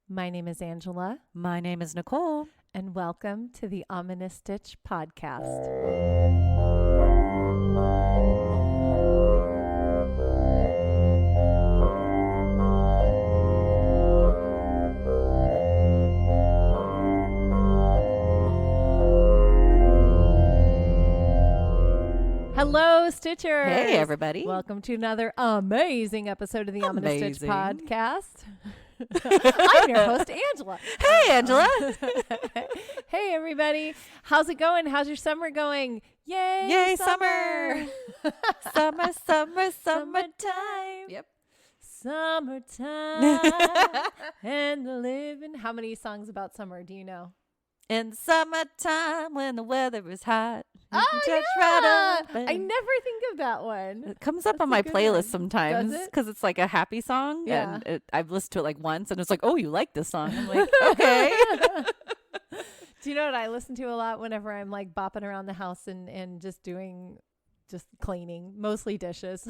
My name is Angela, My name is Nicole. and welcome to the Ominous Stitch podcast. Hello, Stitchers. Hey, everybody. Welcome to another amazing episode of the Ominous Stitch Amazing. podcast. I'm your host, Angela. Hey, Angela. Hey, everybody. How's it going? How's your summer going? Yay, Yay, summer. Summertime. Yep. Summertime and the living. How many songs about summer do you know? In summertime when the weather is hot. you Oh, can touch yeah. right up I and- never think of that one. It comes up That's on a my good playlist one. sometimes Does it? because it's like a happy song. Yeah. And I've listened to it like once and it's like, oh, you like this song. I'm like, okay. Do you know what I listen to a lot whenever I'm like bopping around the house and just cleaning, mostly dishes?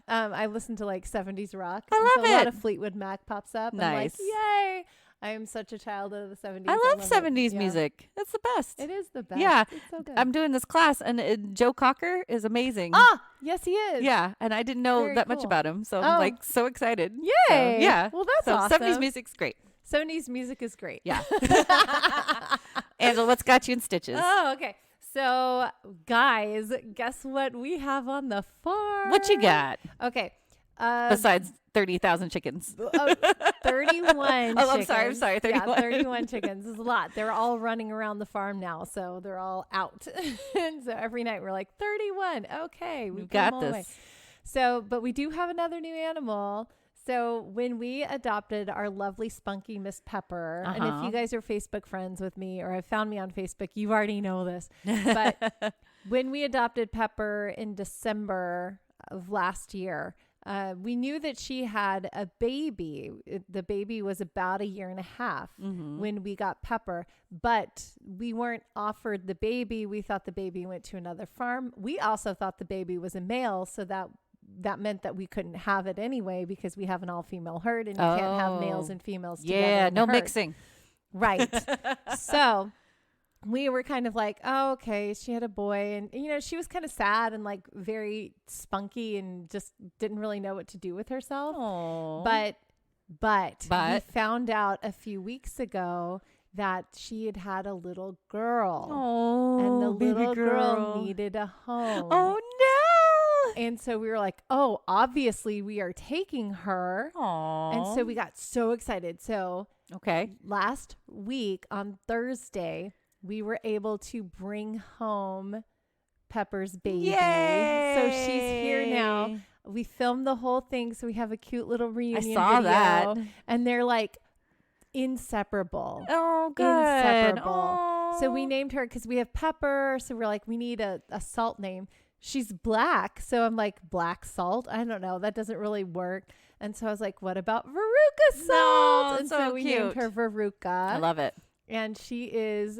I listen to like 70s rock. I And love so a lot it. of Fleetwood Mac pops up. I'm like, Nice. yay. I am such a child of the 70s. I love it. 70s Yeah. music. It's the best. It is the best. Yeah. It's so good. I'm doing this class and Joe Cocker is amazing. Yes, he is. Yeah, and I didn't know Very that much cool. about him, so Oh. I'm like so excited. Yay. So, yeah. Well, that's So awesome. 70s music's great. 70s music is great. Yeah. Angela, what's got you in stitches? Oh, okay. So, guys, guess what we have on the farm? What you got Okay. besides 30,000 chickens? 31 Oh, I'm chickens. sorry, 31. Yeah, 31 chickens is a lot. They're all running around the farm now, so they're all out. And so every night we're like, 31. Okay, we We've put them got all away. this. So, but we do have another new animal. So when we adopted our lovely spunky Miss Pepper, and if Uh-huh. you guys are Facebook friends with me or have found me on Facebook, you already know this. But when we adopted Pepper in December of last year, we knew that she had a baby. The baby was about 1.5 years Mhm. when we got Pepper, but we weren't offered the baby. We thought the baby went to another farm. We also thought the baby was a male, so that meant that we couldn't have it anyway because we have an all-female herd and you can't have males Oh. and females together. Yeah, in the no herd. mixing. Right. So we were kind of like, oh, okay, she had a boy. And, you know, she was kind of sad and like very spunky and just didn't really know what to do with herself. Oh. But we But? found out a few weeks ago that she had had a little girl. Oh, And the baby little girl needed a home. Oh, no. And so we were like, oh, obviously we are taking her. Oh. And so we got so excited. So Okay. last week on Thursday, we were able to bring home Pepper's baby. So she's here now. Yay. We filmed the whole thing. So we have a cute little reunion saw video. that. And they're like inseparable. Oh, good. Inseparable. So we Oh. named her because we have Pepper. So we're like, we need a salt name. She's black. So I'm like, black salt? I don't know. That doesn't really work. And so I was like, what about Veruca Salt? No, and so we named cute. her Veruca. I love it. And she is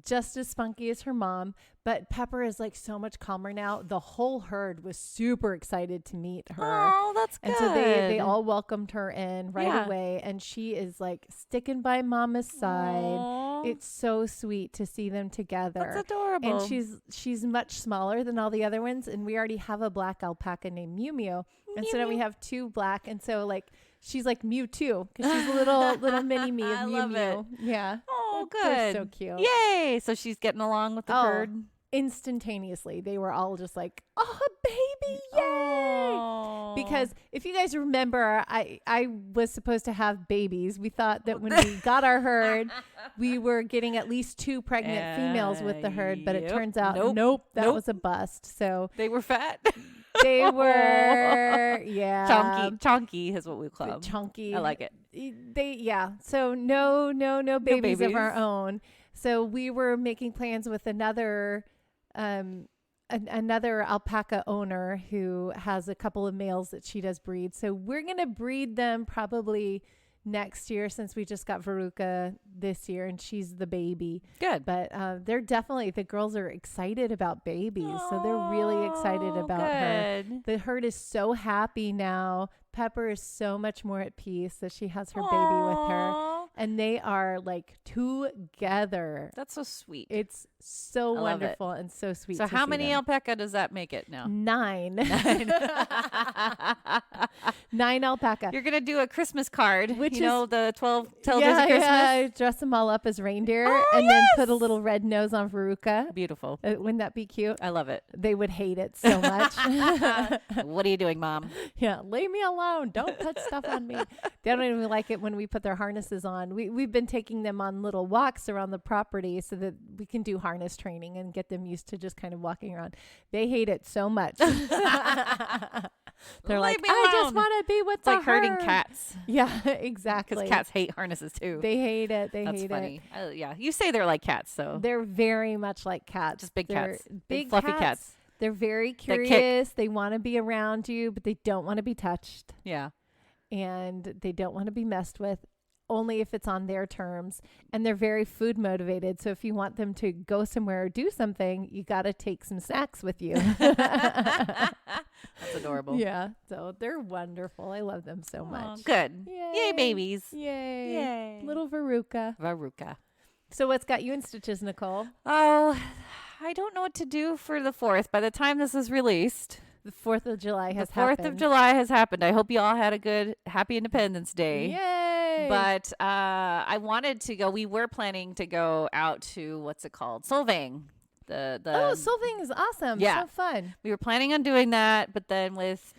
just as spunky as her mom. But Pepper is like so much calmer now. The whole herd was super excited to meet her. Oh, that's good. And so they all welcomed her in right Yeah. away. And she is like sticking by mama's side. Aw, It's so sweet to see them together. that's adorable. And she's much smaller than all the other ones. And we already have a black alpaca named Mew Mew. And so now we have two black. And so like she's like Mew too because she's a little mini me I of Mew love Mew. it. Yeah. Oh, They're good. so cute. Yay. So she's getting along with the Oh, herd. Instantaneously, they were all just like, oh, baby, yay. Oh. Because if you guys remember, I was supposed to have babies. We thought that when we got our herd, we were getting at least 2 pregnant females with the herd. But it Yep. turns out, Nope. that Nope. was a bust. So They were fat. they were, yeah. Chonky is what we call them. Chunky. I like it. So no babies of our babies. own. So we were making plans with another alpaca owner who has a couple of males that she does breed. So we're going to breed them probably next year, since we just got Veruca this year and she's the baby. Good. But they're definitely, the girls are excited about babies. So they're really excited about her. The herd is so happy now. Pepper is so much more at peace that she has her baby with her. And they are like together. That's so sweet. It's so wonderful and so sweet. So how many alpaca does that make it now? 9. 9 alpaca. You're going to do a Christmas card, which you know, the 12 tell days of Christmas. Yeah, dress them all up as reindeer then put a little red nose on Veruca. Beautiful. Wouldn't that be cute? I love it. They would hate it so much. What are you doing, Mom? Yeah, leave me alone. Don't touch stuff on me. They don't even like it when we put their harnesses on. We've been taking them on little walks around the property so that we can do harness training and get them used to just kind of walking around. They hate it so much. They're like, I just want to be with the like herding herd. Cats. Yeah, exactly. Because cats hate harnesses too. They hate it. That's hate funny. it. Yeah, you say they're like cats, so They're very much like cats. just big They're cats, big fluffy cats. They're very That kick. curious. They want to be around you, but they don't want to be touched. Yeah. And they don't want to be messed with, only if it's on their terms. And they're very food motivated. So if you want them to go somewhere or do something, you got to take some snacks with you. That's adorable. Yeah. So they're wonderful. I love them so much. Good. Yay. Yay, babies. Yay. Yay. Little Veruca. Veruca. So what's got you in stitches, Nicole? Oh, I don't know what to do for the 4th. By the time this is released, The 4th of July has the 4th happened. of July has happened. I hope you all had a good, happy Independence Day. Yay. But I wanted to go. We were planning to go out to, what's it called? Solvang. Solvang is awesome. Yeah. So fun. We were planning on doing that, but then with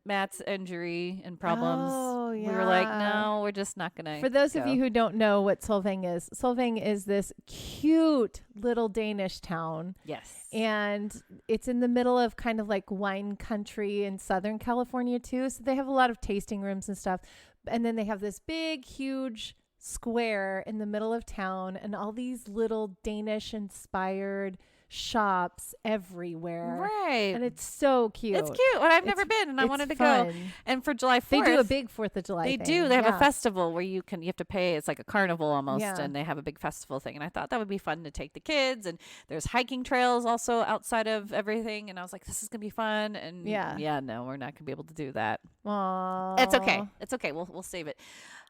Matt's injury and problems, we were like, no, we're just not going to. For those of you who don't know what Solvang is this cute little Danish town. Yes. And it's in the middle of kind of like wine country in Southern California too. So they have a lot of tasting rooms and stuff. And then they have this big, huge square in the middle of town and all these little Danish inspired shops everywhere. Right. And it's so cute. It's cute. Well, I've never been, and I wanted to go. And for July 4th. They do a big 4th of July thing. Do. They have a festival where you have to pay. It's like a carnival almost, and they have a big festival thing. And I thought that would be fun to take the kids. And there's hiking trails also outside of everything. And I was like, this is going to be fun. And no, we're not going to be able to do that. Aww. It's okay. It's okay. We'll save it.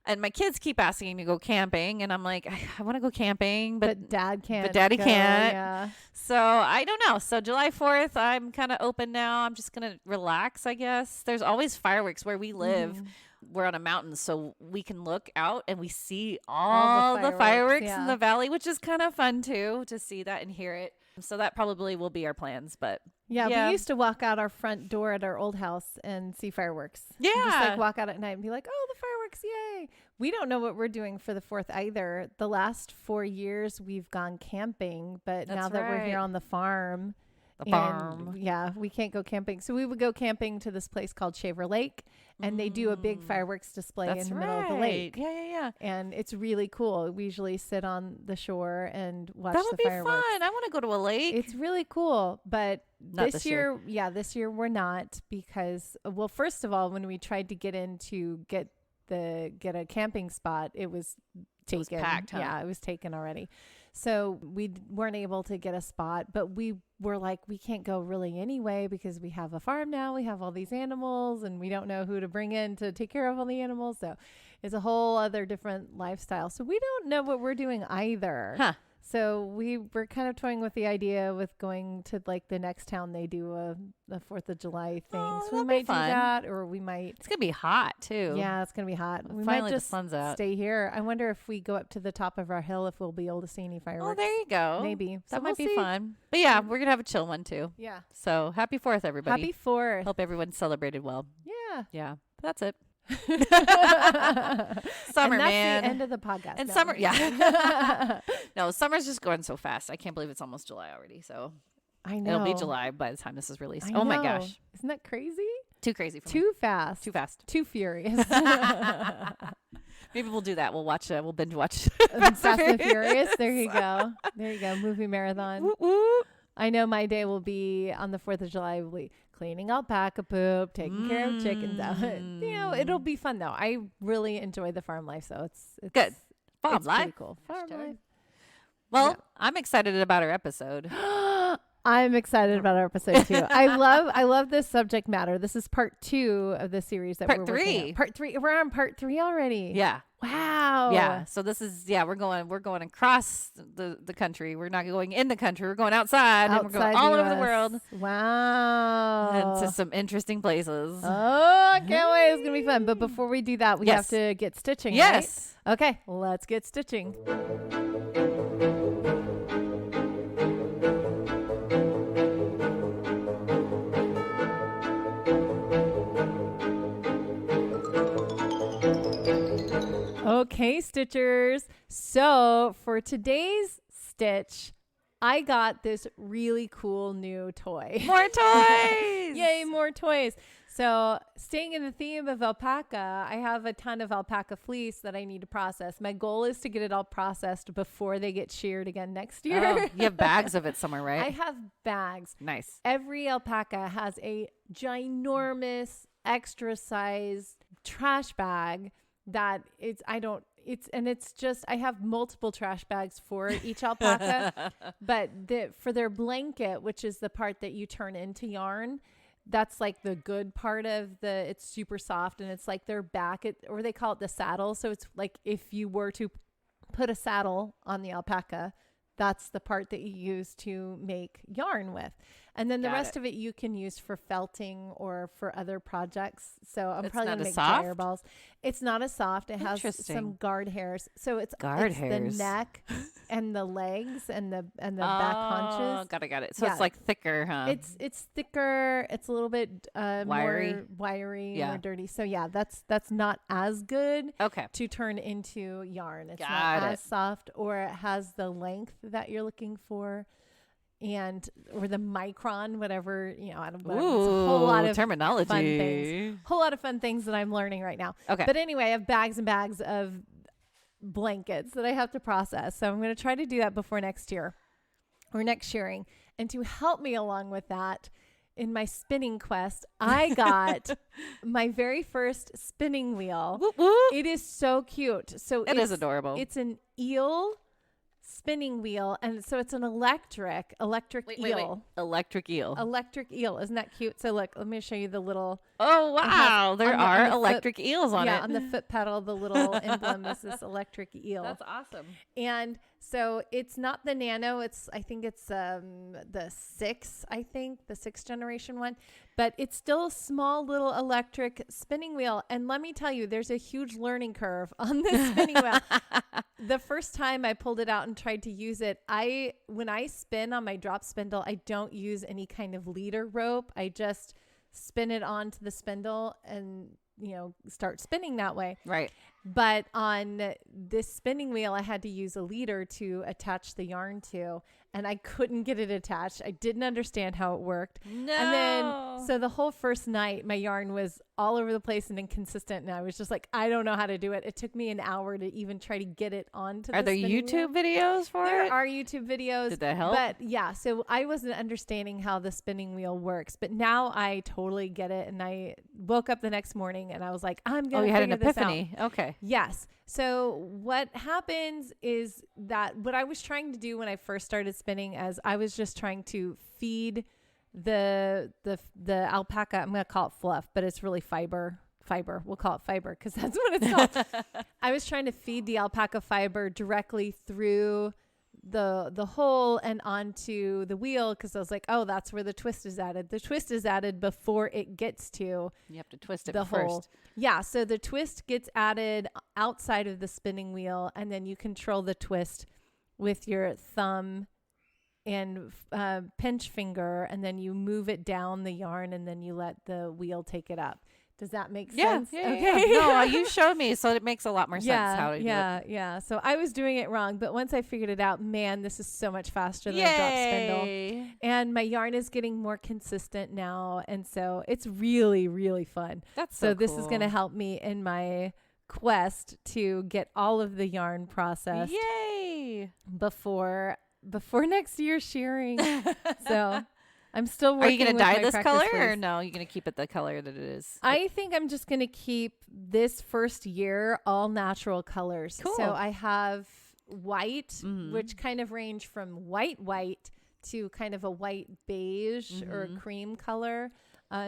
And my kids keep asking me to go camping, and I'm like, I want to go camping, but Dad can't. But Daddy can't. Yeah. So I don't know. So July 4th, I'm kind of open now. I'm just gonna relax, I guess. There's always fireworks where we live. Mm-hmm. We're on a mountain, so we can look out and we see all the fireworks in the valley, which is kind of fun too, to see that and hear it. So that probably will be our plans, but we used to walk out our front door at our old house and see fireworks. Yeah. And just like walk out at night and be like, oh, the fireworks, yay. We don't know what we're doing for the 4th either. The last 4 years we've gone camping, but now that we're here on the farm. We can't go camping. So we would go camping to this place called Shaver Lake, and they do a big fireworks display in the middle of the lake. Yeah. And it's really cool. We usually sit on the shore and watch the fireworks. That would be fun. I want to go to a lake. It's really cool, but not this year. This year we're not because, well, first of all, when we tried to get a camping spot, it was taken. It was packed, huh? Yeah, it was taken already. So we weren't able to get a spot, but we were like, we can't go really anyway because we have a farm now. We have all these animals and we don't know who to bring in to take care of all the animals. So it's a whole other different lifestyle. So we don't know what we're doing either. Huh. So we were kind of toying with the idea with going to like the next town they do a 4th of July thing. Oh, so we might do that, or we might. It's going to be hot too. Yeah, it's going to be hot. We Finally might just the sun's out. Stay here. I wonder if we go up to the top of our hill, if we'll be able to see any fireworks. Oh, there you go. Maybe. That might be fun. But yeah, we're going to have a chill one too. Yeah. So happy 4th, everybody. Happy 4th. Hope everyone celebrated well. Yeah. Yeah. That's it. Summer, and that's man. The end of the podcast. And summer, yeah. No, summer's just going so fast. I can't believe it's almost July already. So I know it'll be July by the time this is released. Oh my gosh, isn't that crazy? Too crazy for Too me. fast. Too fast. Too furious. Maybe we'll do that. We'll watch. We'll binge watch Fast and Furious. There you go. There you go. Movie marathon. Woo, woo. I know my day will be on the 4th of July, will be cleaning alpaca poop, taking care of chickens. It'll be fun though. I really enjoy the farm life, so it's good. Farm it's life. pretty cool. Farm life. Well, I'm excited about our episode. I'm excited about our episode too. I love this subject matter. This is part 2 of the series that we're working on. Part 3. We're on part 3 already. Yeah. Wow. Yeah. So this is we're going across the country. We're not going in the country. We're going outside and we're going all over the world. Wow. And to some interesting places. Oh, I can't wait. It's gonna be fun. But before we do that, we have to get stitching. Yes. Right? Okay, let's get stitching. Okay, Stitchers. So for today's stitch, I got this really cool new toy. More toys! Yay, more toys. So staying in the theme of alpaca, I have a ton of alpaca fleece that I need to process. My goal is to get it all processed before they get sheared again next year. Oh, you have bags of it somewhere, right? I have bags. Nice. Every alpaca has a ginormous extra size trash bag that I have multiple trash bags for each alpaca, but for their blanket, which is the part that you turn into yarn, that's like the good part of it's super soft and it's like their back, or they call it the saddle. So it's like if you were to put a saddle on the alpaca, that's the part that you use to make yarn with. And then the rest of it you can use for felting or for other projects. So I'm probably going to make tire balls. It's not as soft. It has some guard hairs. So it's the neck and the legs and the back haunches. Got it. So it's like thicker, huh? It's thicker. It's a little bit more wiry, more dirty. So that's not as good to turn into yarn. It's not as soft, or it has the length that you're looking for. Or the micron, whatever, I don't know. It's a whole lot of terminology. Fun things. Whole lot of fun things that I'm learning right now. Okay. But anyway, I have bags and bags of blankets that I have to process. So I'm going to try to do that before next year or next shearing. And to help me along with that, in my spinning quest, I got my very first spinning wheel. Whoop, whoop. It is so cute. So it is adorable. It's an eel spinning wheel, and so it's an electric eel. Electric eel. Isn't that cute? So look, let me show you the little. Oh wow, there are electric eels on it. Yeah, on the foot pedal, the little emblem is this electric eel. That's awesome. And so it's not the Nano. I think it's the 6th generation one, but it's still a small little electric spinning wheel. And let me tell you, there's a huge learning curve on this spinning wheel. The first time I pulled it out and tried to use it, when I spin on my drop spindle, I don't use any kind of leader rope. I just spin it onto the spindle and start spinning that way. Right. But on this spinning wheel, I had to use a leader to attach the yarn to, and I couldn't get it attached. I didn't understand how it worked. No. And then, so the whole first night, my yarn was all over the place and inconsistent, and I was just like, I don't know how to do it. It took me an hour to even try to get it onto the spinning wheel. Are there YouTube videos for it? There are YouTube videos. Did that help? But yeah, so I wasn't understanding how the spinning wheel works, but now I totally get it. And I woke up the next morning and I was like, I'm going to figure this out. Oh, you had an epiphany. Okay. Yes. So what happens is that what I was trying to do when I first started spinning, as I was just trying to feed the alpaca, I'm going to call it fluff, but it's really fiber. We'll call it fiber because that's what it's called. I was trying to feed the alpaca fiber directly through the hole and onto the wheel, because I was like, oh, that's where the twist is added. The twist is added before it gets to you have to twist it the first. hole. Yeah, so the twist gets added outside of the spinning wheel, and then you control the twist with your thumb and pinch finger, and then you move it down the yarn, and then you let the wheel take it up. Does that make sense? Yeah, okay. Yeah. No, you showed me, so it makes a lot more sense how to do it. Yeah. So I was doing it wrong, but once I figured it out, man, this is so much faster than a drop spindle. And my yarn is getting more consistent now, and so it's really, really fun. That's so this cool. is going to help me in my quest to get all of the yarn processed. Yay! Before before next year shearing. So I'm still working. Are you going to dye my this practice color fleece. or no? You're going to keep it the color that it is? I think I'm just going to keep this first year all natural colors. Cool. So I have white, which kind of range from white to kind of a white beige or cream color,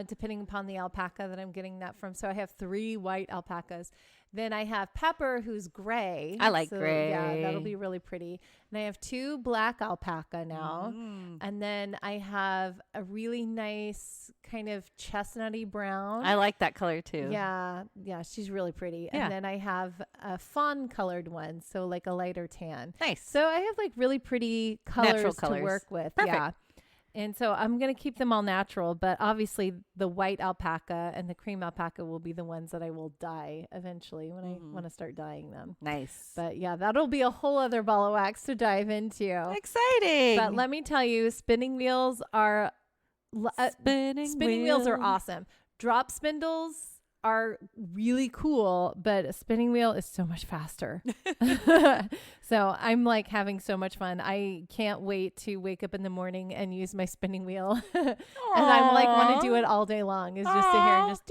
depending upon the alpaca that I'm getting that from. So I have 3 white alpacas. Then I have Pepper, who's gray. I like gray. Yeah, gray. that'll be really pretty. And I have 2 black alpaca now. And then I have a really nice kind of chestnutty brown. I like that color too. Yeah, she's really pretty. Yeah. And then I have a fawn colored one, so like a lighter tan. Nice. So I have like really pretty Natural colors colors to work with. Perfect. Yeah. And so I'm going to keep them all natural, but obviously the white alpaca and the cream alpaca will be the ones that I will dye eventually when I want to start dyeing them. Nice. But yeah, that'll be a whole other ball of wax to dive into. Exciting. But let me tell you, spinning wheels are spinning wheels are awesome. Drop spindles are really cool, but a spinning wheel is so much faster. So I'm like having so much fun. I can't wait to wake up in the morning and use my spinning wheel. And I'm like want to do it all day long. Is just sit here and just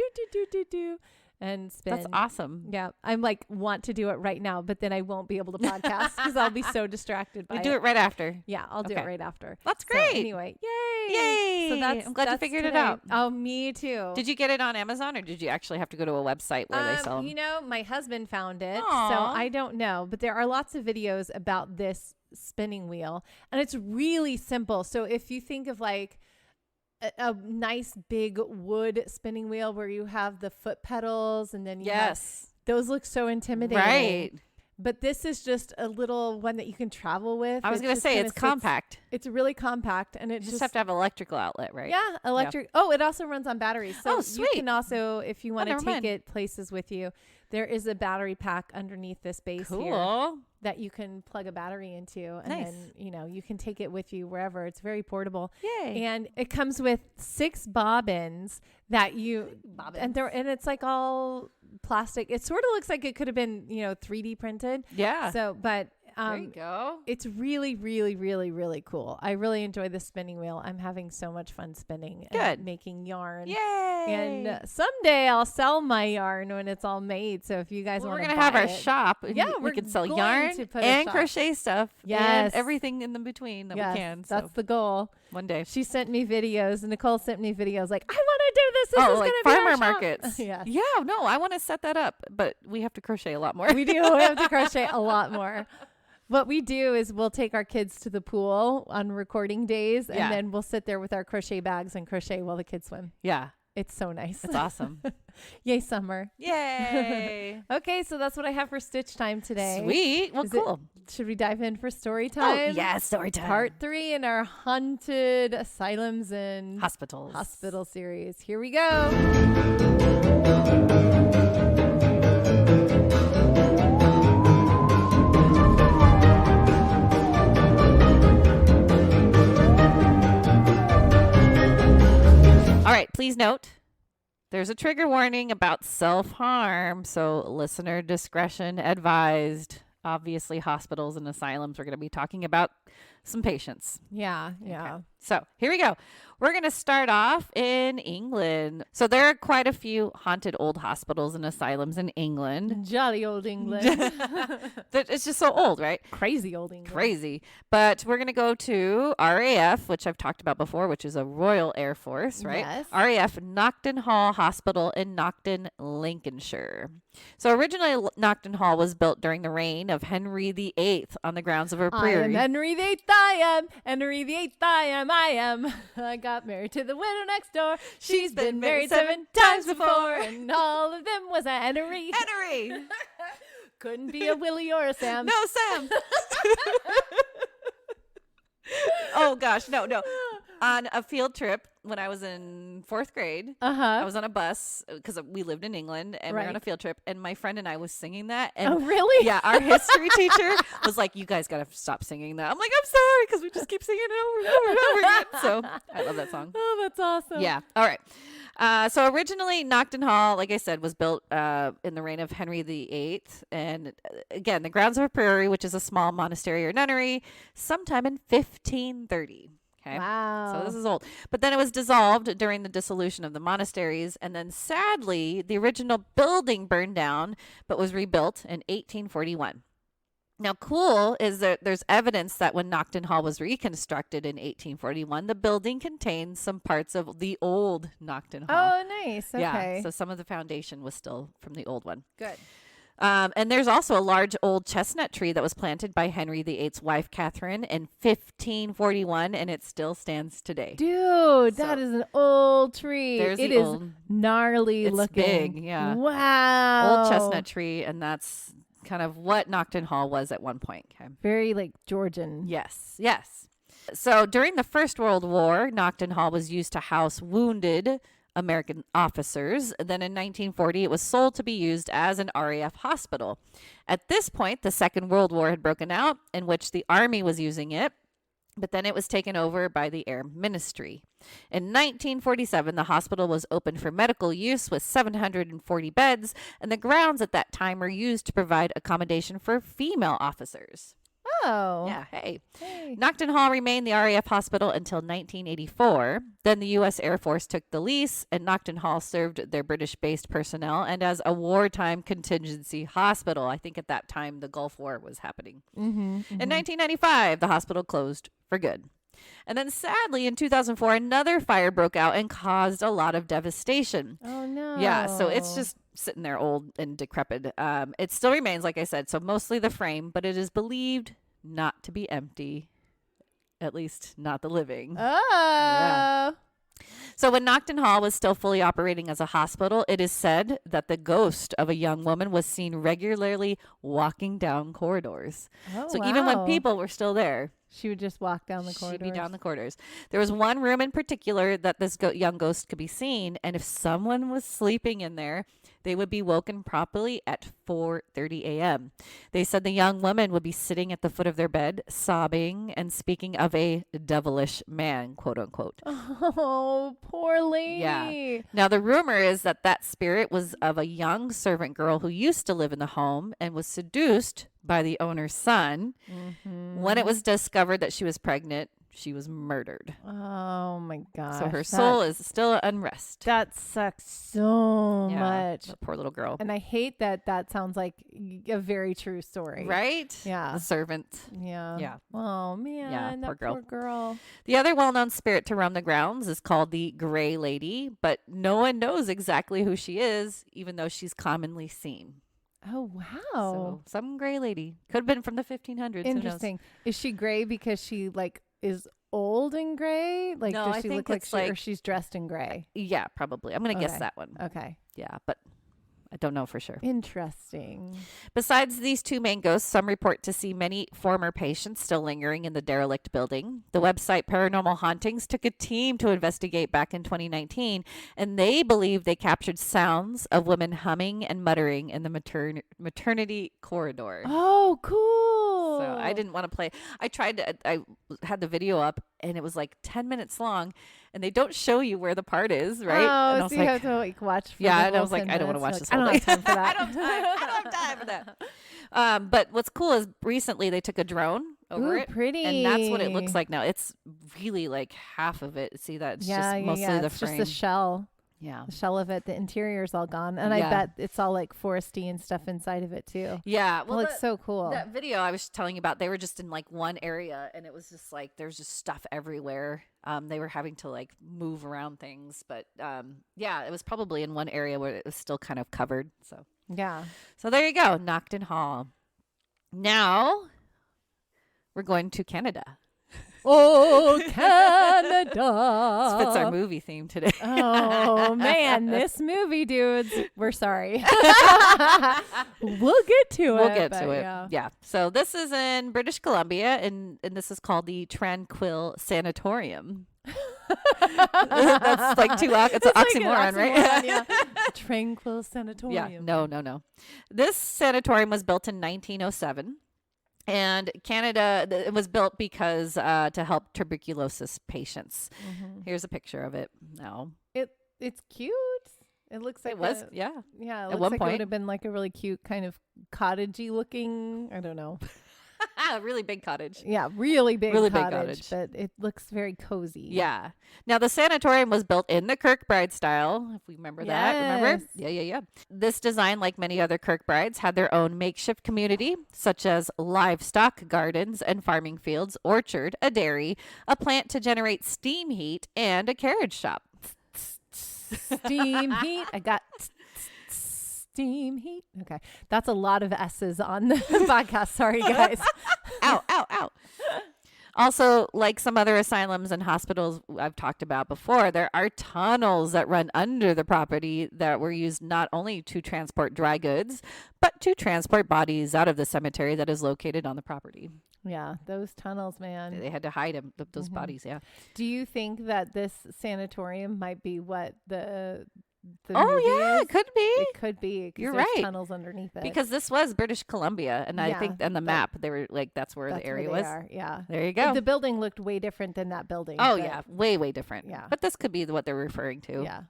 do and spin. That's awesome. Yeah. I'm like want to do it right now, but then I won't be able to podcast because I'll be so distracted by We do it right after. Yeah, I'll do Okay. it right after. That's So great. anyway, yay. Yay. So that's I'm glad you that's figured it today. out. Oh, me too. Did you get it on Amazon or did you actually have to go to a website where they sell them? You know, my husband found it, Aw. so I don't know. But there are lots of videos about this spinning wheel, and it's really simple. So if you think of like a nice big wood spinning wheel where you have the foot pedals, and then you have, those look so intimidating. Right. But this is just a little one that you can travel with. I was going to say it's compact. It's really compact, and it You just have to have an electrical outlet, right? Yeah, electric. Oh, it also runs on batteries. So Oh, sweet. you can also, if you want to never take mind. it places with you, there is a battery pack underneath this base here Cool. that you can plug a battery into, and Nice. then you can take it with you wherever. It's very portable, Yay. and it comes with 6 bobbins that and it's like all plastic. It sort of looks like it could have been 3D printed. Yeah. So, but there you go. it's really, really, really, really cool. I really enjoy the spinning wheel. I'm having so much fun spinning and Good. making yarn. Yay. And someday I'll sell my yarn when it's all made. So if you guys want we're to going to have our shop. Yeah, we we're can sell going yarn to put a and shop. crochet stuff. Yes. And everything in the between that we can. So That's the goal. one day. She sent me videos, and Nicole sent me videos like, I want to do this. This is like going to be farmer our shop. markets. Yeah. Yeah. No, I want to set that up, but we have to crochet a lot more. We do. We have to crochet a lot more. What we do is we'll take our kids to the pool on recording days, and Yeah. then we'll sit there with our crochet bags and crochet while the kids swim. Yeah. It's so nice. It's awesome. Yay, summer. Yay. Okay, so that's what I have for Stitch Time today. Sweet. Well, Is it- cool. Should we dive in for story Oh, time? yeah. Story time. Part 3 in our haunted asylums and Hospitals. hospital series. Here we go. All right, please note there's a trigger warning about self-harm, so listener discretion advised. Obviously, hospitals and asylums, we're going to be talking about some patients. Yeah. Okay. So here we go. We're going to start off in England. So there are quite a few haunted old hospitals and asylums in England. Jolly old England. It's just so old, right? Crazy old England. Crazy. But we're going to go to RAF, which I've talked about before, which is a Royal Air Force, right? Yes. RAF Knockton Hall Hospital in Knockton, Lincolnshire. So originally, Knockton Hall was built during the reign of Henry VIII on the grounds of a I priory. am Henry VIII, I am. Henry VIII, I am. I got married to the widow next door. She's been married 7 times before, and all of them was a Henry. Henry! Couldn't be a Willie or a Sam. No, Sam! Oh, gosh. No. on a field trip when I was in 4th grade. I was on a bus because we lived in England, and we were on a field trip, and my friend and I was singing that. And oh, really? Yeah, our history teacher was like, "You guys got to stop singing that." I'm like, "I'm sorry," because we just keep singing it over and over and over again. So I love that song. Oh, that's awesome. Yeah. All right. So originally, Knockton Hall, like I said, was built in the reign of Henry VIII. And again, the grounds of a priory, which is a small monastery or nunnery, sometime in 1530. Okay. Wow. So this is old. But then it was dissolved during the dissolution of the monasteries. And then sadly, the original building burned down, but was rebuilt in 1841. Now, cool is that there's evidence that when Knockton Hall was reconstructed in 1841, the building contained some parts of the old Knockton Hall. Oh, nice. Okay. Yeah, so some of the foundation was still from the old one. Good. And there's also a large old chestnut tree that was planted by Henry VIII's wife, Catherine, in 1541, and it still stands today. Dude, that is an old tree. It is gnarly looking. It's big, yeah. Wow. Old chestnut tree, and that's kind of what Knockton Hall was at one point. Okay. Very like Georgian. Yes, yes. So during the First World War, Knockton Hall was used to house wounded American officers. Then in 1940, it was sold to be used as an RAF hospital. At this point, the Second World War had broken out, in which the Army was using it, but then it was taken over by the Air Ministry. In 1947, the hospital was opened for medical use with 740 beds, and the grounds at that time were used to provide accommodation for female officers. Oh. Yeah, hey. Knockton Hall remained the RAF hospital until 1984. Then the U.S. Air Force took the lease, and Knockton Hall served their British-based personnel and as a wartime contingency hospital. I think at that time the Gulf War was happening. In 1995, the hospital closed for good. And then sadly, in 2004, another fire broke out and caused a lot of devastation. Oh, no. Yeah, so it's just sitting there old and decrepit. It still remains, like I said, so mostly the frame, but it is believed not to be empty, at least not the living. Oh. Yeah. So when Knockton Hall was still fully operating as a hospital, it is said that the ghost of a young woman was seen regularly walking down corridors. Oh, so even when people were still there, she would just walk down the corridors. She'd be down the corridors. There was one room in particular that this young ghost could be seen, and if someone was sleeping in there, they would be woken properly at 4:30 a.m. They said the young woman would be sitting at the foot of their bed, sobbing and speaking of a devilish man, quote unquote. Oh, poor lady. Yeah. Now, the rumor is that that spirit was of a young servant girl who used to live in the home and was seduced by the owner's son. When it was discovered that she was pregnant, she was murdered. Oh my gosh. So her soul is still at unrest. That sucks so much. Poor little girl. And I hate that that sounds like a very true story. Right? Yeah. The servant. Yeah. Yeah. Oh man. Yeah, that poor girl. The other well-known spirit to roam the grounds is called the Gray Lady, but no one knows exactly who she is, even though she's commonly seen. Oh, wow. So some gray lady. Could have been from the 1500s. Interesting. Is she gray because she like is old and gray? Like, No, does I she think look like it's she, or like- she's dressed in gray? Yeah, probably. I'm going to guess Okay. that one. Okay. Yeah, but I don't know for sure. Interesting. Besides these two main ghosts, some report to see many former patients still lingering in the derelict building. The website Paranormal Hauntings took a team to investigate back in 2019, and they believe they captured sounds of women humming and muttering in the maternity corridor. Oh, cool. So I didn't want to play. I had the video up, and it was like 10 minutes long, and they don't show you where the part is, right? And I Oh, was so you have to like watch. For yeah, the and I whole was like, 10 I don't want to watch minutes. this whole I don't have time for that. I don't have time for that. But what's cool is recently they took a drone over Ooh, it. pretty. And that's what it looks like now. It's really like half of it. See that? It's just mostly the it's frame. just the shell. Yeah. The shell of it. The interior's all gone. And I Yeah. bet it's all like foresty and stuff inside of it too. Yeah. Well, it's so cool. That video I was telling you about, they were just in like one area, and it was just like there's just stuff everywhere. They were having to like move around things, but yeah, it was probably in one area where it was still kind of covered. So Yeah. So there you go, Knockton Hall. Now we're going to Canada. Oh, Canada. This fits our movie theme today. Oh, man. This movie, dudes. We're sorry. We'll get to it. We'll get to it. Yeah. Yeah. So this is in British Columbia, and this is called the Tranquil Sanatorium. That's like it's an oxymoron, right? Yeah. Tranquil Sanatorium. Yeah. No. This sanatorium was built in 1907. And Canada, it was built because to help tuberculosis patients. Mm-hmm. Here's a picture of it now. It's cute. It looks like Yeah. Yeah, it At looks one like point. it would have been like a really cute kind of cottagey looking. I don't know. A really big cottage. Yeah, really big Really big cottage, cottage. but it looks very cozy. Yeah. Now, the sanatorium was built in the Kirkbride style, if we remember that. Remember? Yeah. This design, like many other Kirkbrides, had their own makeshift community, such as livestock gardens and farming fields, orchard, a dairy, a plant to generate steam heat, and a carriage shop. Steam heat. I got steam heat. Okay. That's a lot of S's on the podcast. Sorry, guys. Ow. Also, like some other asylums and hospitals I've talked about before, there are tunnels that run under the property that were used not only to transport dry goods, but to transport bodies out of the cemetery that is located on the property. Yeah, those tunnels, man. They had to hide those bodies, yeah. Do you think that this sanatorium might be what the Oh, movie yeah, is? it could be. It could be. 'Cause You're there's right. tunnels underneath it. Because this was British Columbia, and I think on the map, they were like, that's where the area was. Yeah. There you go. The building looked way different than that building. Oh, but yeah. Way different. Yeah. But this could be what they're referring to. Yeah.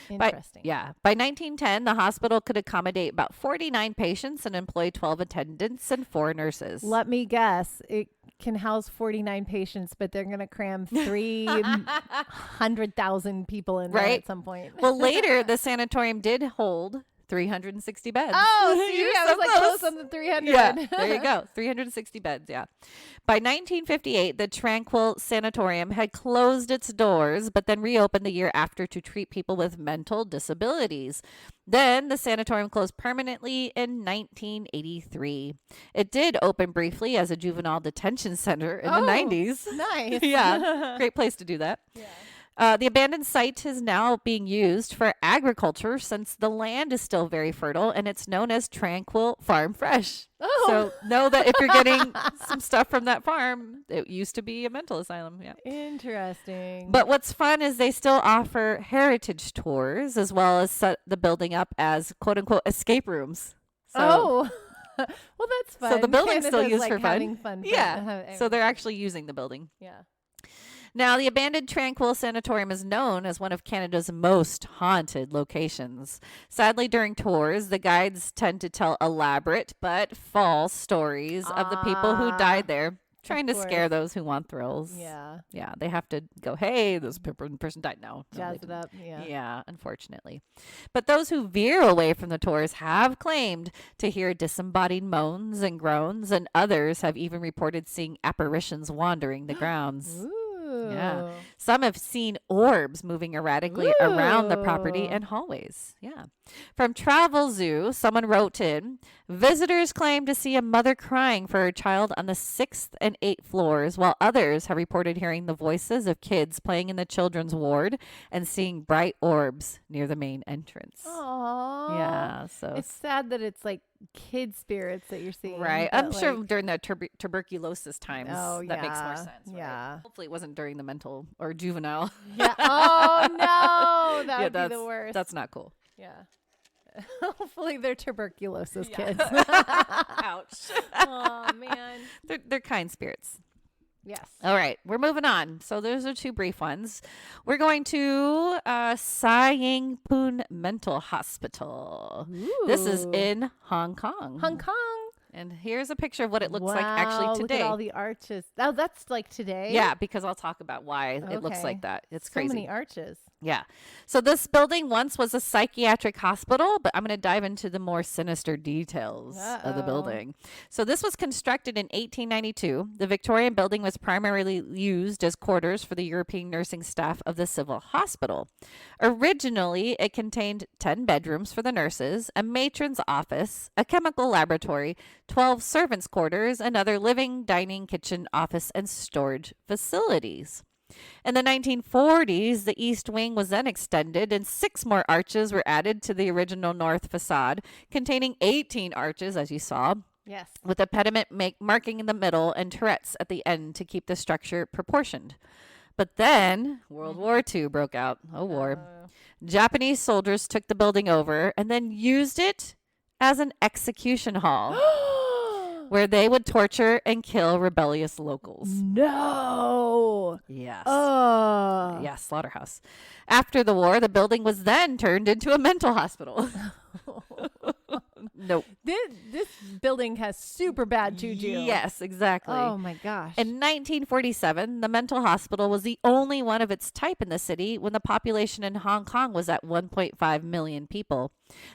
By Interesting. 1910, the hospital could accommodate about 49 patients and employ 12 attendants and 4 nurses. Let me guess. It can house 49 patients, but they're going to cram 300,000 people in there Right. at some point. Well, later, the sanatorium did hold 360 beds. Oh, see, You're I so was like close on the 300. Yeah, there you go. 360 beds, yeah. By 1958, the Tranquil Sanatorium had closed its doors, but then reopened the year after to treat people with mental disabilities. Then the sanatorium closed permanently in 1983. It did open briefly as a juvenile detention center in the 90s. Nice. Yeah, great place to do that. Yeah. The abandoned site is now being used for agriculture since the land is still very fertile, and it's known as Tranquil Farm Fresh. Oh. So know that if you're getting some stuff from that farm, it used to be a mental asylum. Yeah. Interesting. But what's fun is they still offer heritage tours as well as set the building up as quote unquote escape rooms. So, well, that's fun. So the building's still Canada's, used like, for fun. having fun. Yeah. So they're actually using the building. Yeah. Now, the abandoned Tranquil Sanatorium is known as one of Canada's most haunted locations. Sadly, during tours, the guides tend to tell elaborate but false stories of the people who died there, trying to scare those who want thrills. Yeah. Yeah, they have to go, hey, this person died. No. Jazz it up. Yeah. Yeah, unfortunately. But those who veer away from the tours have claimed to hear disembodied moans and groans, and others have even reported seeing apparitions wandering the grounds. Ooh. Yeah. Some have seen orbs moving erratically around the property and hallways. Yeah. From Travel Zoo, someone wrote in, visitors claim to see a mother crying for her child on the 6th and 8th floors, while others have reported hearing the voices of kids playing in the children's ward and seeing bright orbs near the main entrance. Aww. Yeah. So it's sad that it's like kid spirits that you're seeing. right. but, I'm sure like, during the tuberculosis times, that makes more sense. Right? Yeah. Hopefully it wasn't during the mental or juvenile. Yeah. Oh, no. That would be the worst. That's not cool. Yeah. Hopefully they're tuberculosis kids. Ouch. Oh, man. They're kind spirits. Yes. All right, we're moving on. So those are 2 brief ones. We're going to Sai Poon Mental Hospital. Ooh. This is in Hong Kong. Hong Kong. And here's a picture of what it looks like Wow, actually today. Look at all the arches. Oh, that's like today? Yeah, because I'll talk about why it looks Okay. like that. It's so crazy. many arches. Yeah. So this building once was a psychiatric hospital, but I'm going to dive into the more sinister details of the building. So this was constructed in 1892. The Victorian building was primarily used as quarters for the European nursing staff of the civil hospital. Originally, it contained 10 bedrooms for the nurses, a matron's office, a chemical laboratory, 12 servants' quarters, and other living, dining, kitchen, office, and storage facilities. In the 1940s, the east wing was then extended and 6 more arches were added to the original north facade, containing 18 arches, as you saw. Yes. With a pediment marking in the middle and turrets at the end to keep the structure proportioned. But then World War II broke out. Oh, war. Japanese soldiers took the building over and then used it as an execution hall. Where they would torture and kill rebellious locals. No. Yes. Oh. Yes, slaughterhouse. After the war, the building was then turned into a mental hospital. Nope. This building has super bad juju. Yes, exactly. Oh my gosh. In 1947, the mental hospital was the only one of its type in the city when the population in Hong Kong was at 1.5 million people.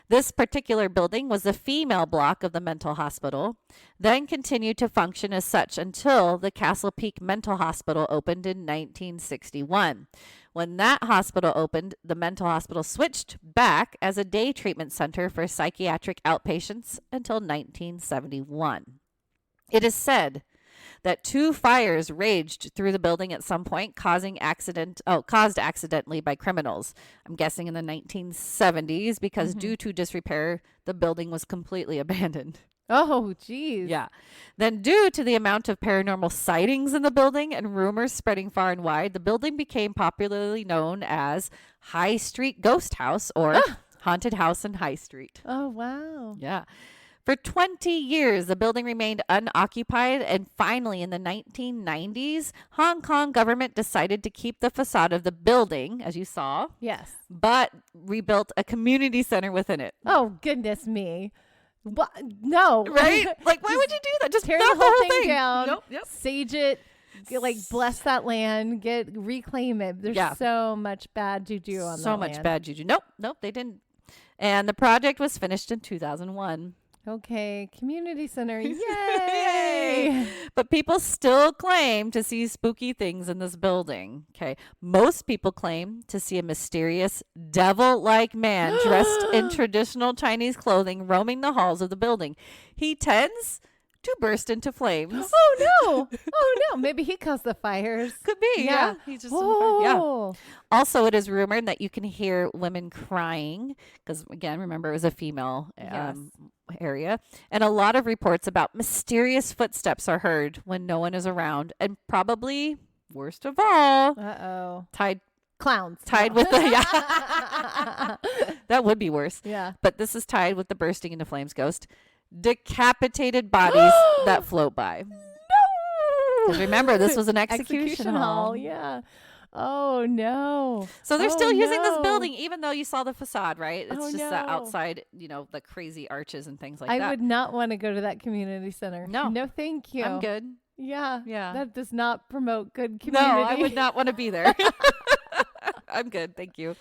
This particular building was the female block of the mental hospital, then continued to function as such until the Castle Peak Mental Hospital opened in 1961. When that hospital opened, the mental hospital switched back as a day treatment center for psychiatric outpatients until 1971. It is said that 2 fires raged through the building at some point, caused accidentally by criminals. I'm guessing in the 1970s because due to disrepair, the building was completely abandoned. Oh, geez. Yeah. Then due to the amount of paranormal sightings in the building and rumors spreading far and wide, the building became popularly known as High Street Ghost House or Haunted House in High Street. Oh, wow. Yeah. For 20 years, the building remained unoccupied, and finally in the 1990s, Hong Kong government decided to keep the facade of the building, as you saw. Yes. But rebuilt a community center within it. Oh, goodness me. What? No. Right? Like, why would you do that? Just tear knock the whole thing down, Yep. sage it, bless that land, reclaim it. There's so much bad juju on that So much land. bad juju. Nope, they didn't. And the project was finished in 2001. Okay, community center. Yay! Yay! But people still claim to see spooky things in this building. Okay. Most people claim to see a mysterious devil-like man dressed in traditional Chinese clothing roaming the halls of the building. He tends to burst into flames. Oh no. Maybe he caused the fires. Could be. Yeah. He's just yeah. Also, it is rumored that you can hear women crying because, again, remember, it was a female area. And a lot of reports about mysterious footsteps are heard when no one is around. And probably, worst of all, clowns. Tied with the, that would be worse. Yeah. But this is tied with the bursting into flames ghost. Decapitated bodies that float by. No. Because remember, this was an execution hall. Yeah. Oh no. So they're still using this building, even though you saw the facade, right? It's just the no. outside, the crazy arches and things like that. I would not want to go to that community center. No, thank you. I'm good. Yeah. Yeah. That does not promote good community. No, I would not want to be there. I'm good. Thank you.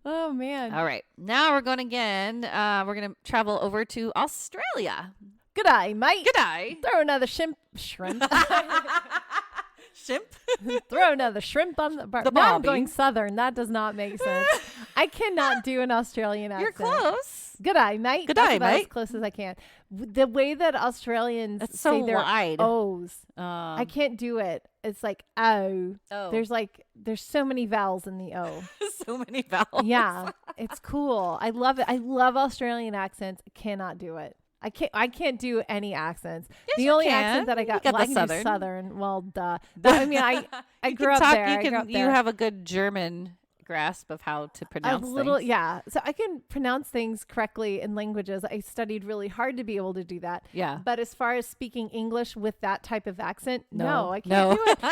Oh man. All right. Now we're going again. We're going to travel over to Australia. G'day, mate. G'day. Throw another shrimp. Shrimp? Throw another shrimp on the bar. Now I'm going southern. That does not make sense. I cannot do an Australian accent. You're close. G'day, mate. G'day, That's about mate. as close as I can. The way that Australians say their wide. O's, I can't do it. It's like oh. There's so many vowels in the O. So many vowels. Yeah, it's cool. I love it. I love Australian accents. I cannot do it. I can't do any accents. Yes, the only can. accent that I got, I can southern. do southern. Well, duh. I mean, I grew up there. You have a good German grasp of how to pronounce things. Yeah. So I can pronounce things correctly in languages. I studied really hard to be able to do that. Yeah. But as far as speaking English with that type of accent, no, I No. can't do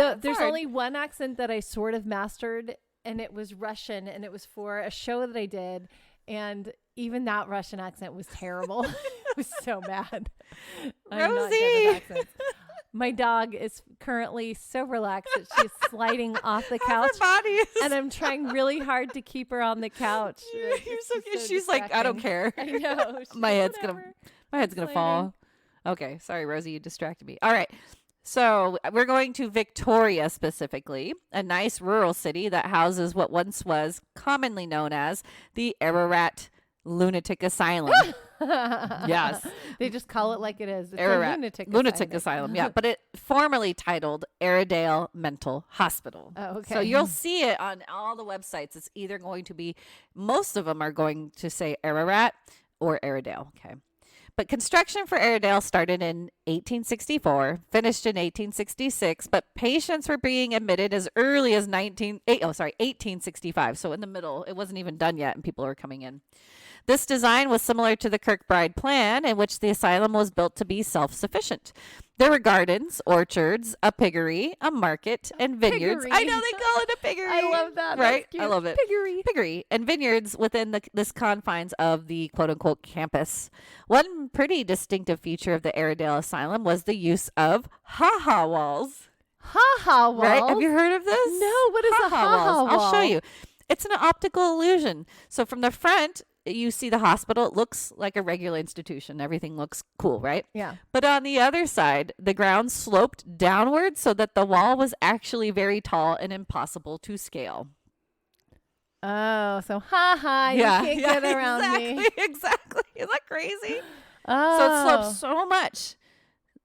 it. There's hard. only one accent that I sort of mastered, and it was Russian, and it was for a show that I did. And even that Russian accent was terrible. It was so bad. I'm not good with accents. My dog is currently so relaxed that she's sliding off the couch. Her body is And I'm trying really hard to keep her on the couch. You're so cute. She's like, I don't care. I know. My head's gonna fall. Okay, sorry, Rosie, you distracted me. All right. So we're going to Victoria specifically, a nice rural city that houses what once was commonly known as the Ararat Lunatic Asylum. Yes. They just call it like it is. It's Ararat a Lunatic Asylum. Yeah, but it formerly titled Airedale Mental Hospital. Oh, okay. So you'll see it on all the websites. It's either going to be, most of them are going to say Ararat or Airedale. Okay. But construction for Airedale started in 1864, finished in 1866, but patients were being admitted as early as 1865. So in the middle, it wasn't even done yet, and people were coming in. This design was similar to the Kirkbride plan, in which the asylum was built to be self-sufficient. There were gardens, orchards, a piggery, a market, and vineyards. Piggery. I know they call it a piggery. I love that. Right? That's cute. I love it. Piggery and vineyards within this confines of the quote-unquote campus. One pretty distinctive feature of the Airedale Asylum was the use of ha-ha walls. Ha-ha walls? Right? Have you heard of this? No. What is a ha-ha wall? I'll show you. It's an optical illusion. So from the front, you see the hospital. It looks like a regular institution. Everything looks cool, right? Yeah. But on the other side, the ground sloped downward so that the wall was actually very tall and impossible to scale. Oh, so ha-ha, you can't get around me. Exactly. Is that crazy? Oh. So it slopes so much.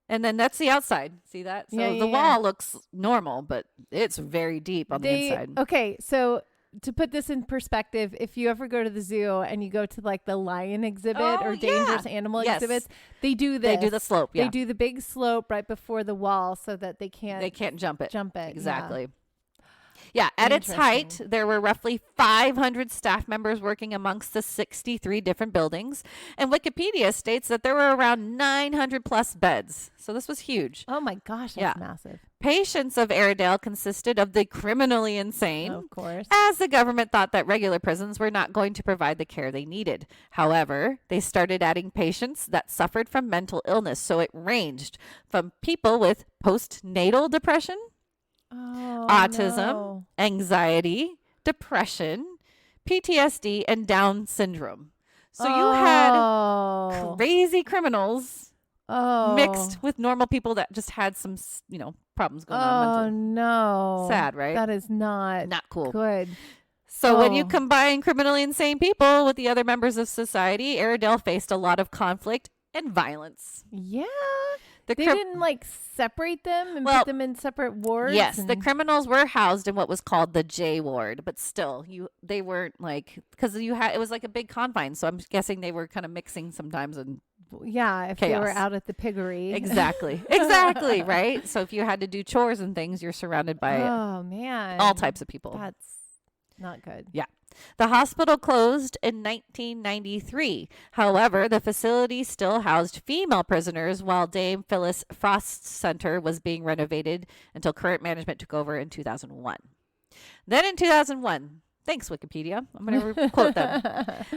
And then that's the outside. See that? So the wall looks normal, but it's very deep on the inside. Okay, so to put this in perspective, if you ever go to the zoo and you go to like the lion exhibit or dangerous animal exhibits, they do this. They do the slope. Yeah. They do the big slope right before the wall so that they can't jump it. Exactly. Yeah, at its height, there were roughly 500 staff members working amongst the 63 different buildings. And Wikipedia states that there were around 900 plus beds. So this was huge. Oh my gosh, that's massive. Patients of Airedale consisted of the criminally insane, of course, as the government thought that regular prisons were not going to provide the care they needed. However, they started adding patients that suffered from mental illness. So it ranged from people with postnatal depression, autism, anxiety, depression, PTSD, and Down syndrome. So you had crazy criminals mixed with normal people that just had some, problems going on mentally. Oh, no. Sad, right? That is not cool. Good. So when you combine criminally insane people with the other members of society, Airedale faced a lot of conflict and violence. Yeah. They didn't separate them and put them in separate wards? Yes, the criminals were housed in what was called the J ward, but still, they weren't because it was like a big confine, so I'm guessing they were kind of mixing sometimes and if they were out at the piggery. Exactly, right? So if you had to do chores and things, you're surrounded by all types of people. That's not good. Yeah. The hospital closed in 1993. However, the facility still housed female prisoners while Dame Phyllis Frost's center was being renovated until current management took over in 2001. Then in 2001, thanks, Wikipedia. I'm going to quote them.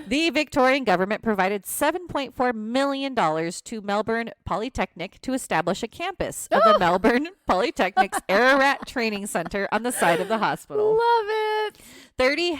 The Victorian government provided $7.4 million to Melbourne Polytechnic to establish a campus of the Melbourne Polytechnic's Ararat Training Center on the site of the hospital. Love it. 30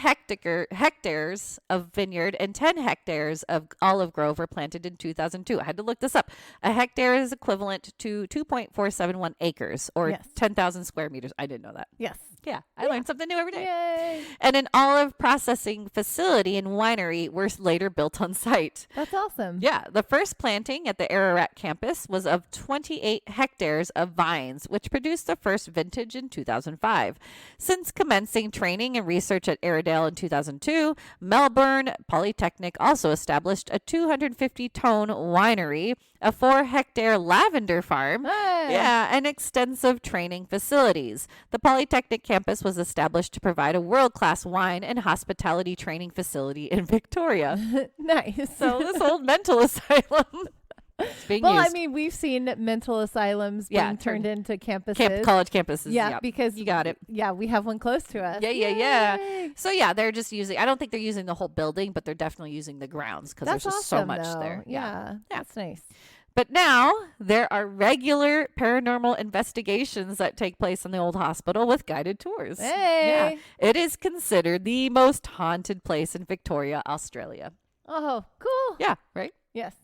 hectares of vineyard and 10 hectares of olive grove were planted in 2002. I had to look this up. A hectare is equivalent to 2.471 acres or 10,000 square meters. I didn't know that. Yes. Yeah, I learned something new every day. Yay. And an olive processing facility and winery were later built on site. That's awesome. Yeah, the first planting at the Ararat campus was of 28 hectares of vines, which produced the first vintage in 2005. Since commencing training and research at Airedale in 2002, Melbourne Polytechnic also established a 250-ton winery, a 4-hectare lavender farm, and extensive training facilities. The Polytechnic campus was established to provide a world-class wine and hospitality training facility in Victoria. Nice. So this old mental asylum is being used. I mean, we've seen mental asylums being turned into campuses. College campuses. Yeah, because you got it. Yeah, we have one close to us. Yeah. So they're just using, I don't think they're using the whole building, but they're definitely using the grounds because there's just so much there. Yeah, that's nice. But now there are regular paranormal investigations that take place in the old hospital with guided tours. Hey. Yeah. It is considered the most haunted place in Victoria, Australia. Oh, cool. Yeah, right? Yes.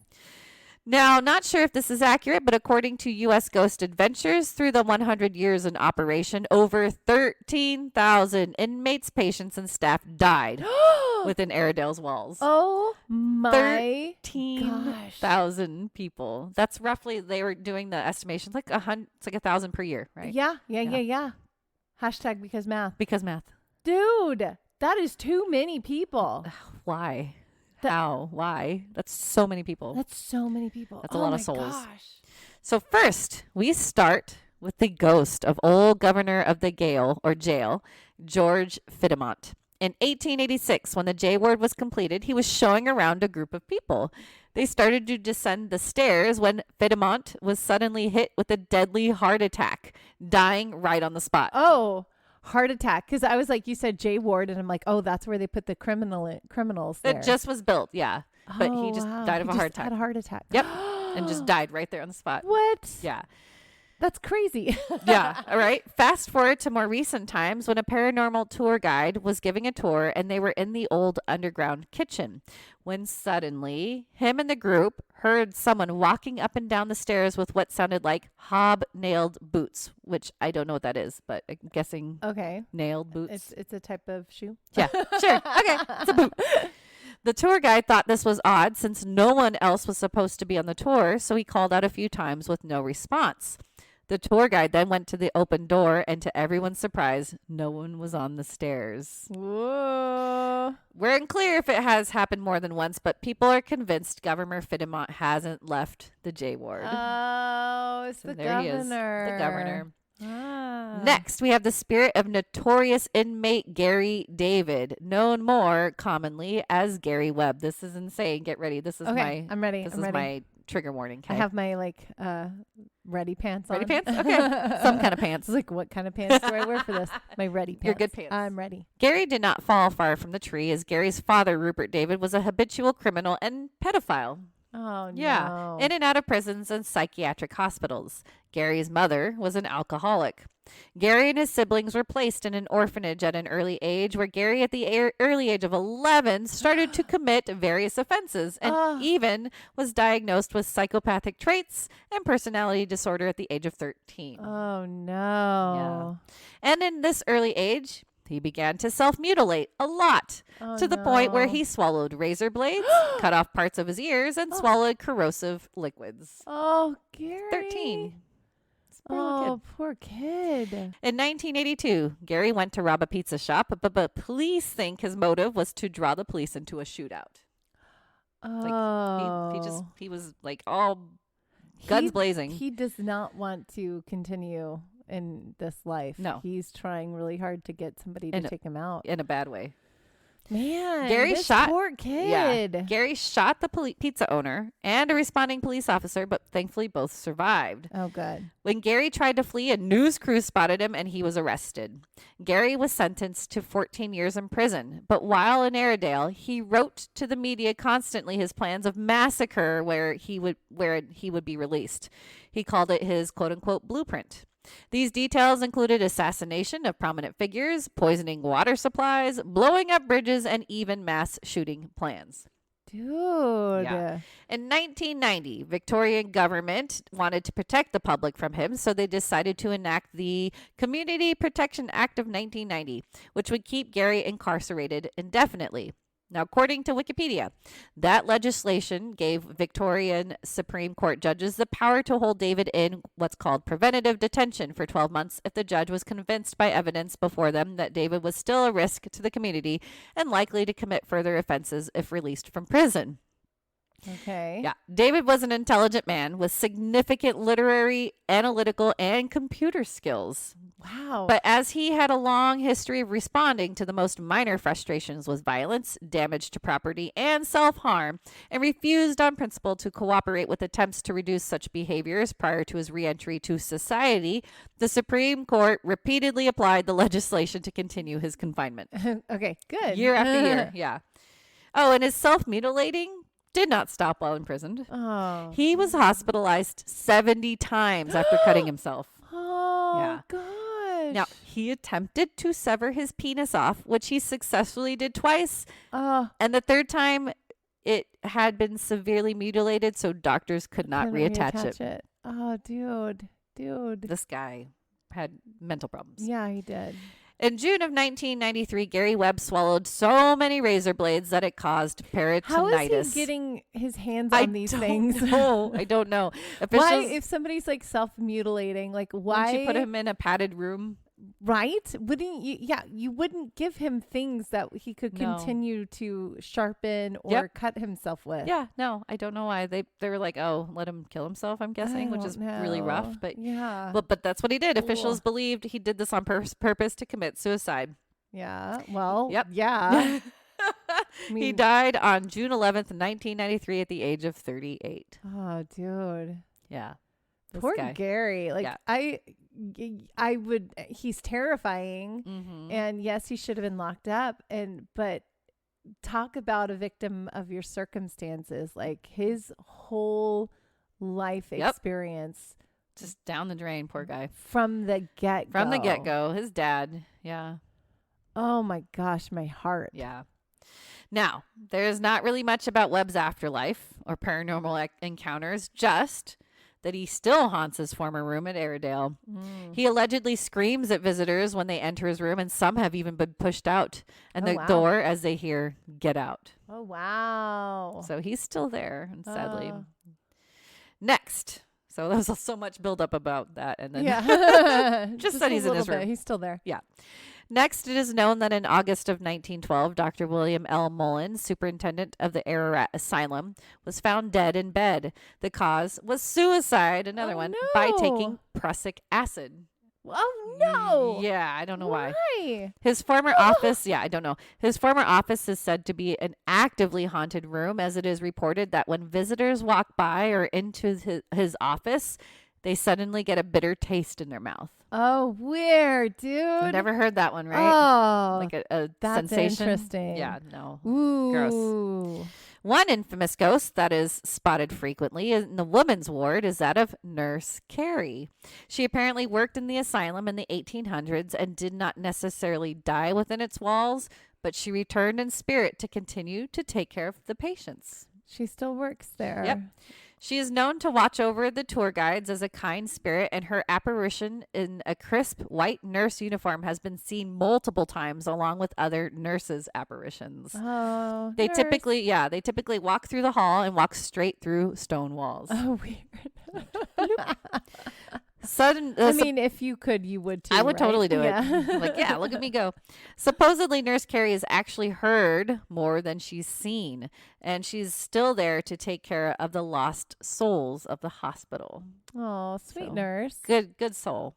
Now, not sure if this is accurate, but according to U.S. Ghost Adventures, through the 100 years in operation, over 13,000 inmates, patients, and staff died within Airedale's walls. Oh my 13,000 people. That's roughly, they were doing the estimations, like 100, it's like 1,000 per year, right? Yeah. Hashtag because math. Because math. Dude, that is too many people. Why? How? Why? That's so many people. That's so many people. That's a lot of souls. Gosh. So first, we start with the ghost of old governor of the jail, George Fiddemont. In 1886, when the J ward was completed, he was showing around a group of people. They started to descend the stairs when Fiddemont was suddenly hit with a deadly heart attack, dying right on the spot. Oh, heart attack. Because I was like, you said J ward, and I'm like, oh, that's where they put the criminals there. It just was built, yeah. But he just died of a heart attack. Had a heart attack. Yep. And just died right there on the spot. What? Yeah. That's crazy. Yeah. All right. Fast forward to more recent times when a paranormal tour guide was giving a tour and they were in the old underground kitchen when suddenly him and the group heard someone walking up and down the stairs with what sounded like hobnailed boots, which I don't know what that is, but I'm guessing nailed boots. It's a type of shoe. Yeah, sure. Okay. It's a boot. The tour guide thought this was odd since no one else was supposed to be on the tour, so he called out a few times with no response. The tour guide then went to the open door, and to everyone's surprise, no one was on the stairs. Whoa. We're unclear if it has happened more than once, but people are convinced Governor Fiddemont hasn't left the J ward. Oh, it's So the there governor. he is, the governor. Ah. Next, we have the spirit of notorious inmate Gary David, known more commonly as Gary Webb. This is insane. Get ready. This is I'm ready. This I'm is ready. my trigger warning. I Okay? have my ready pants on. Ready pants? Okay. Some kind of pants. I was like, what kind of pants do I wear for this? My ready pants. Your good pants. I'm ready. Gary did not fall far from the tree, as Gary's father, Rupert David, was a habitual criminal and pedophile. Oh, Yeah, no. in and out of prisons and psychiatric hospitals. Gary's mother was an alcoholic. Gary and his siblings were placed in an orphanage at an early age, where Gary, at the early age of 11, started to commit various offenses and even was diagnosed with psychopathic traits and personality disorder at the age of 13. Oh, no. Yeah. And in this early age, he began to self-mutilate a lot, to the point where he swallowed razor blades, cut off parts of his ears, and swallowed corrosive liquids. Oh, Gary. 13. Poor little Oh, poor kid. In 1982, Gary went to rob a pizza shop, but police think his motive was to draw the police into a shootout. Oh. He was like all guns blazing. He does not want to continue in this life. No. He's trying really hard to get somebody to take him out. In a bad way. Man, Gary this shot poor kid. Yeah. Gary shot the pizza owner and a responding police officer, but thankfully both survived. Oh, good. When Gary tried to flee, a news crew spotted him and he was arrested. Gary was sentenced to 14 years in prison, but while in Airedale, he wrote to the media constantly his plans of massacre where he would be released. He called it his quote-unquote blueprint. These details included assassination of prominent figures, poisoning water supplies, blowing up bridges, and even mass shooting plans. Dude. Yeah. In 1990, Victorian government wanted to protect the public from him, so they decided to enact the Community Protection Act of 1990, which would keep Gary incarcerated indefinitely. Now, according to Wikipedia, that legislation gave Victorian Supreme Court judges the power to hold David in what's called preventative detention for 12 months if the judge was convinced by evidence before them that David was still a risk to the community and likely to commit further offenses if released from prison. Okay. Yeah. David was an intelligent man with significant literary, analytical, and computer skills. Wow. But as he had a long history of responding to the most minor frustrations with violence, damage to property, and self-harm, and refused on principle to cooperate with attempts to reduce such behaviors prior to his reentry to society, the Supreme Court repeatedly applied the legislation to continue his confinement. Okay, good. Year after year. Yeah. Oh, and his self-mutilating did not stop while imprisoned. Oh. He was hospitalized 70 times after cutting himself. Oh, Yeah. gosh. Now, he attempted to sever his penis off, which he successfully did twice. And the third time, it had been severely mutilated, so doctors could not reattach it. Oh, dude. This guy had mental problems. Yeah, he did. In June of 1993, Gary Webb swallowed so many razor blades that it caused peritonitis. How is he getting his hands on these things? I don't know. Why, if somebody's like self-mutilating, like why? Would you put him in a padded room? Right? Wouldn't you? Yeah, you wouldn't give him things that he could continue to sharpen or cut himself with. Yeah, no, I don't know why. They were like, oh, let him kill himself, I'm guessing, which is really rough. But yeah. But that's what he did. Officials believed he did this on purpose to commit suicide. Yeah. Well, yep. Yeah. He died on June 11th, 1993 at the age of 38. Oh, dude. Yeah. Poor Gary. Like, I would, he's terrifying. Mm-hmm. And yes, he should have been locked up. But talk about a victim of your circumstances. Like his whole life experience. Just down the drain, poor guy. From the get-go. His dad. Yeah. Oh my gosh, my heart. Yeah. Now, there's not really much about Webb's afterlife or paranormal encounters, just that he still haunts his former room at Airedale. He allegedly screams at visitors when they enter his room, and some have even been pushed out and the door as they hear, "Get out." Oh, wow. So he's still there, and sadly. Next. So there was so much buildup about that. And then just that he's in his room. He's still there. Yeah. Next, it is known that in August of 1912, Dr. William L. Mullins, superintendent of the Ararat Asylum, was found dead in bed. The cause was suicide, by taking prussic acid. Oh, no. Yeah, I don't know why. Why? His former office, I don't know. His former office is said to be an actively haunted room, as it is reported that when visitors walk by or into his office, they suddenly get a bitter taste in their mouth. Oh, weird, dude. I've never heard that one, right? Oh, like a that's sensation. Interesting. Yeah, no. Ooh. Gross. One infamous ghost that is spotted frequently in the women's ward is that of Nurse Carey. She apparently worked in the asylum in the 1800s and did not necessarily die within its walls, but she returned in spirit to continue to take care of the patients. She still works there. Yep. She is known to watch over the tour guides as a kind spirit, and her apparition in a crisp white nurse uniform has been seen multiple times along with other nurses' apparitions. Oh, they typically walk through the hall and walk straight through stone walls. Oh, weird. I mean, if you could, you would too. I would totally do it. Yeah. Look at me go. Supposedly, Nurse Carey has actually heard more than she's seen, and she's still there to take care of the lost souls of the hospital. Oh, sweet nurse. Good soul.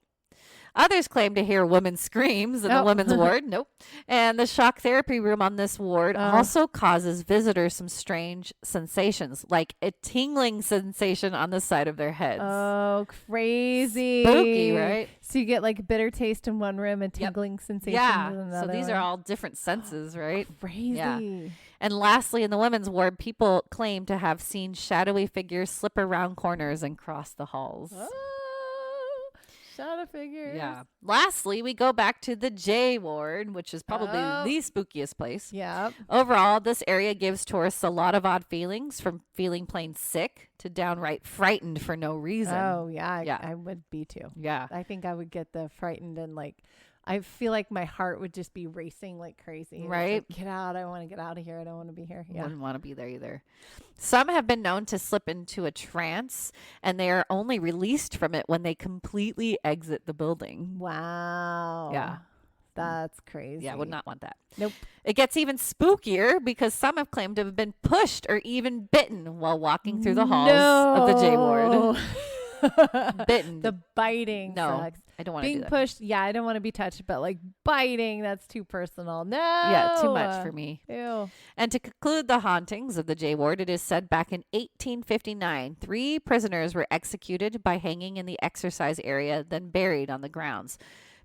Others claim to hear women's screams in the women's ward. Nope. And the shock therapy room on this ward also causes visitors some strange sensations, like a tingling sensation on the side of their heads. Oh, crazy. Spooky, right? So you get like a bitter taste in one room and tingling sensations in another. So these are all different senses, right? Crazy. Yeah. And lastly, in the women's ward, people claim to have seen shadowy figures slip around corners and cross the halls. Shadow figures. Yeah. Lastly, we go back to the J ward, which is probably the spookiest place. Yeah. Overall, this area gives tourists a lot of odd feelings, from feeling plain sick to downright frightened for no reason. Oh, yeah. I would be too. Yeah. I think I would get the frightened and like, I feel like my heart would just be racing like crazy. Right. Like, get out. I want to get out of here. I don't want to be here. Yeah. Wouldn't want to be there either. Some have been known to slip into a trance, and they are only released from it when they completely exit the building. Wow. Yeah. That's crazy. Yeah, would not want that. Nope. It gets even spookier because some have claimed to have been pushed or even bitten while walking through the halls of the J ward. Bitten. The biting sucks. I don't want to do that. Being pushed, I don't want to be touched, but like biting, that's too personal. No. Yeah, too much for me. Ew. And to conclude the hauntings of the J ward, it is said back in 1859, 3 prisoners were executed by hanging in the exercise area, then buried on the grounds.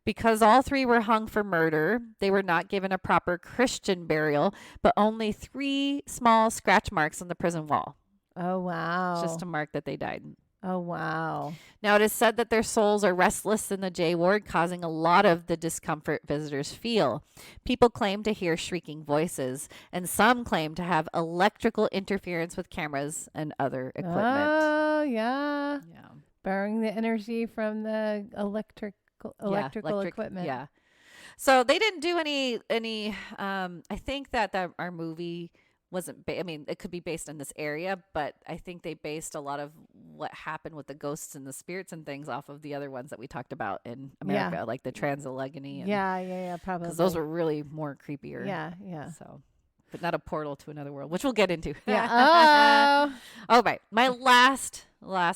Because all three were hung for murder, they were not given a proper Christian burial, but only 3 small scratch marks on the prison wall, Oh, wow. just to mark that they died. Oh, wow. Now, it is said that their souls are restless in the J ward, causing a lot of the discomfort visitors feel. People claim to hear shrieking voices, and some claim to have electrical interference with cameras and other equipment. Oh, yeah. Yeah. Borrowing the energy from the electrical equipment. Yeah. So they didn't do any I think that our movie wasn't I mean, it could be based in this area, but I think they based a lot of what happened with the ghosts and the spirits and things off of the other ones that we talked about in America, like the Trans-Allegheny. And, yeah, probably. because those were really more creepier. Yeah. So, but not a portal to another world, which we'll get into. Yeah. Oh, right. My last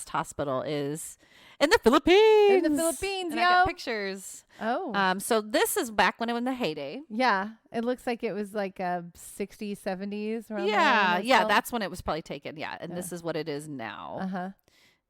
hospital is in the Philippines. In the Philippines, and I got pictures. Oh. So this is back when it was in the heyday. Yeah. It looks like it was like 60s, 70s. Yeah. That's when it was probably taken. Yeah. And this is what it is now. Uh-huh.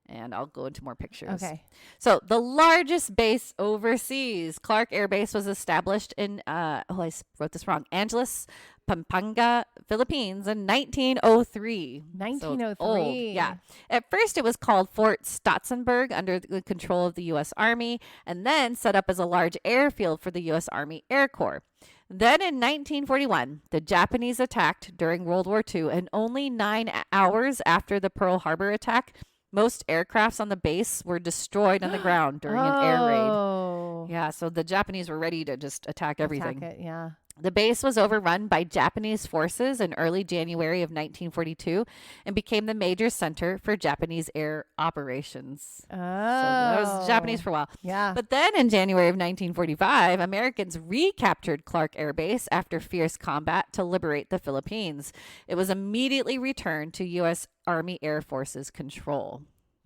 And I'll go into more pictures. Okay. So the largest base overseas, Clark Air Base, was established in, I wrote this wrong, Angeles, Pampanga, Philippines in 1903. 1903. So old. Yeah. At first, it was called Fort Stotzenburg under the control of the U.S. Army, and then set up as a large airfield for the U.S. Army Air Corps. Then in 1941, the Japanese attacked during World War II, and only 9 hours after the Pearl Harbor attack, most aircrafts on the base were destroyed on the ground during an air raid. Yeah, so the Japanese were ready to just attack everything. Attack it, yeah. The base was overrun by Japanese forces in early January of 1942 and became the major center for Japanese air operations. Oh. So that was Japanese for a while. Yeah. But then in January of 1945, Americans recaptured Clark Air Base after fierce combat to liberate the Philippines. It was immediately returned to U.S. Army Air Force's control.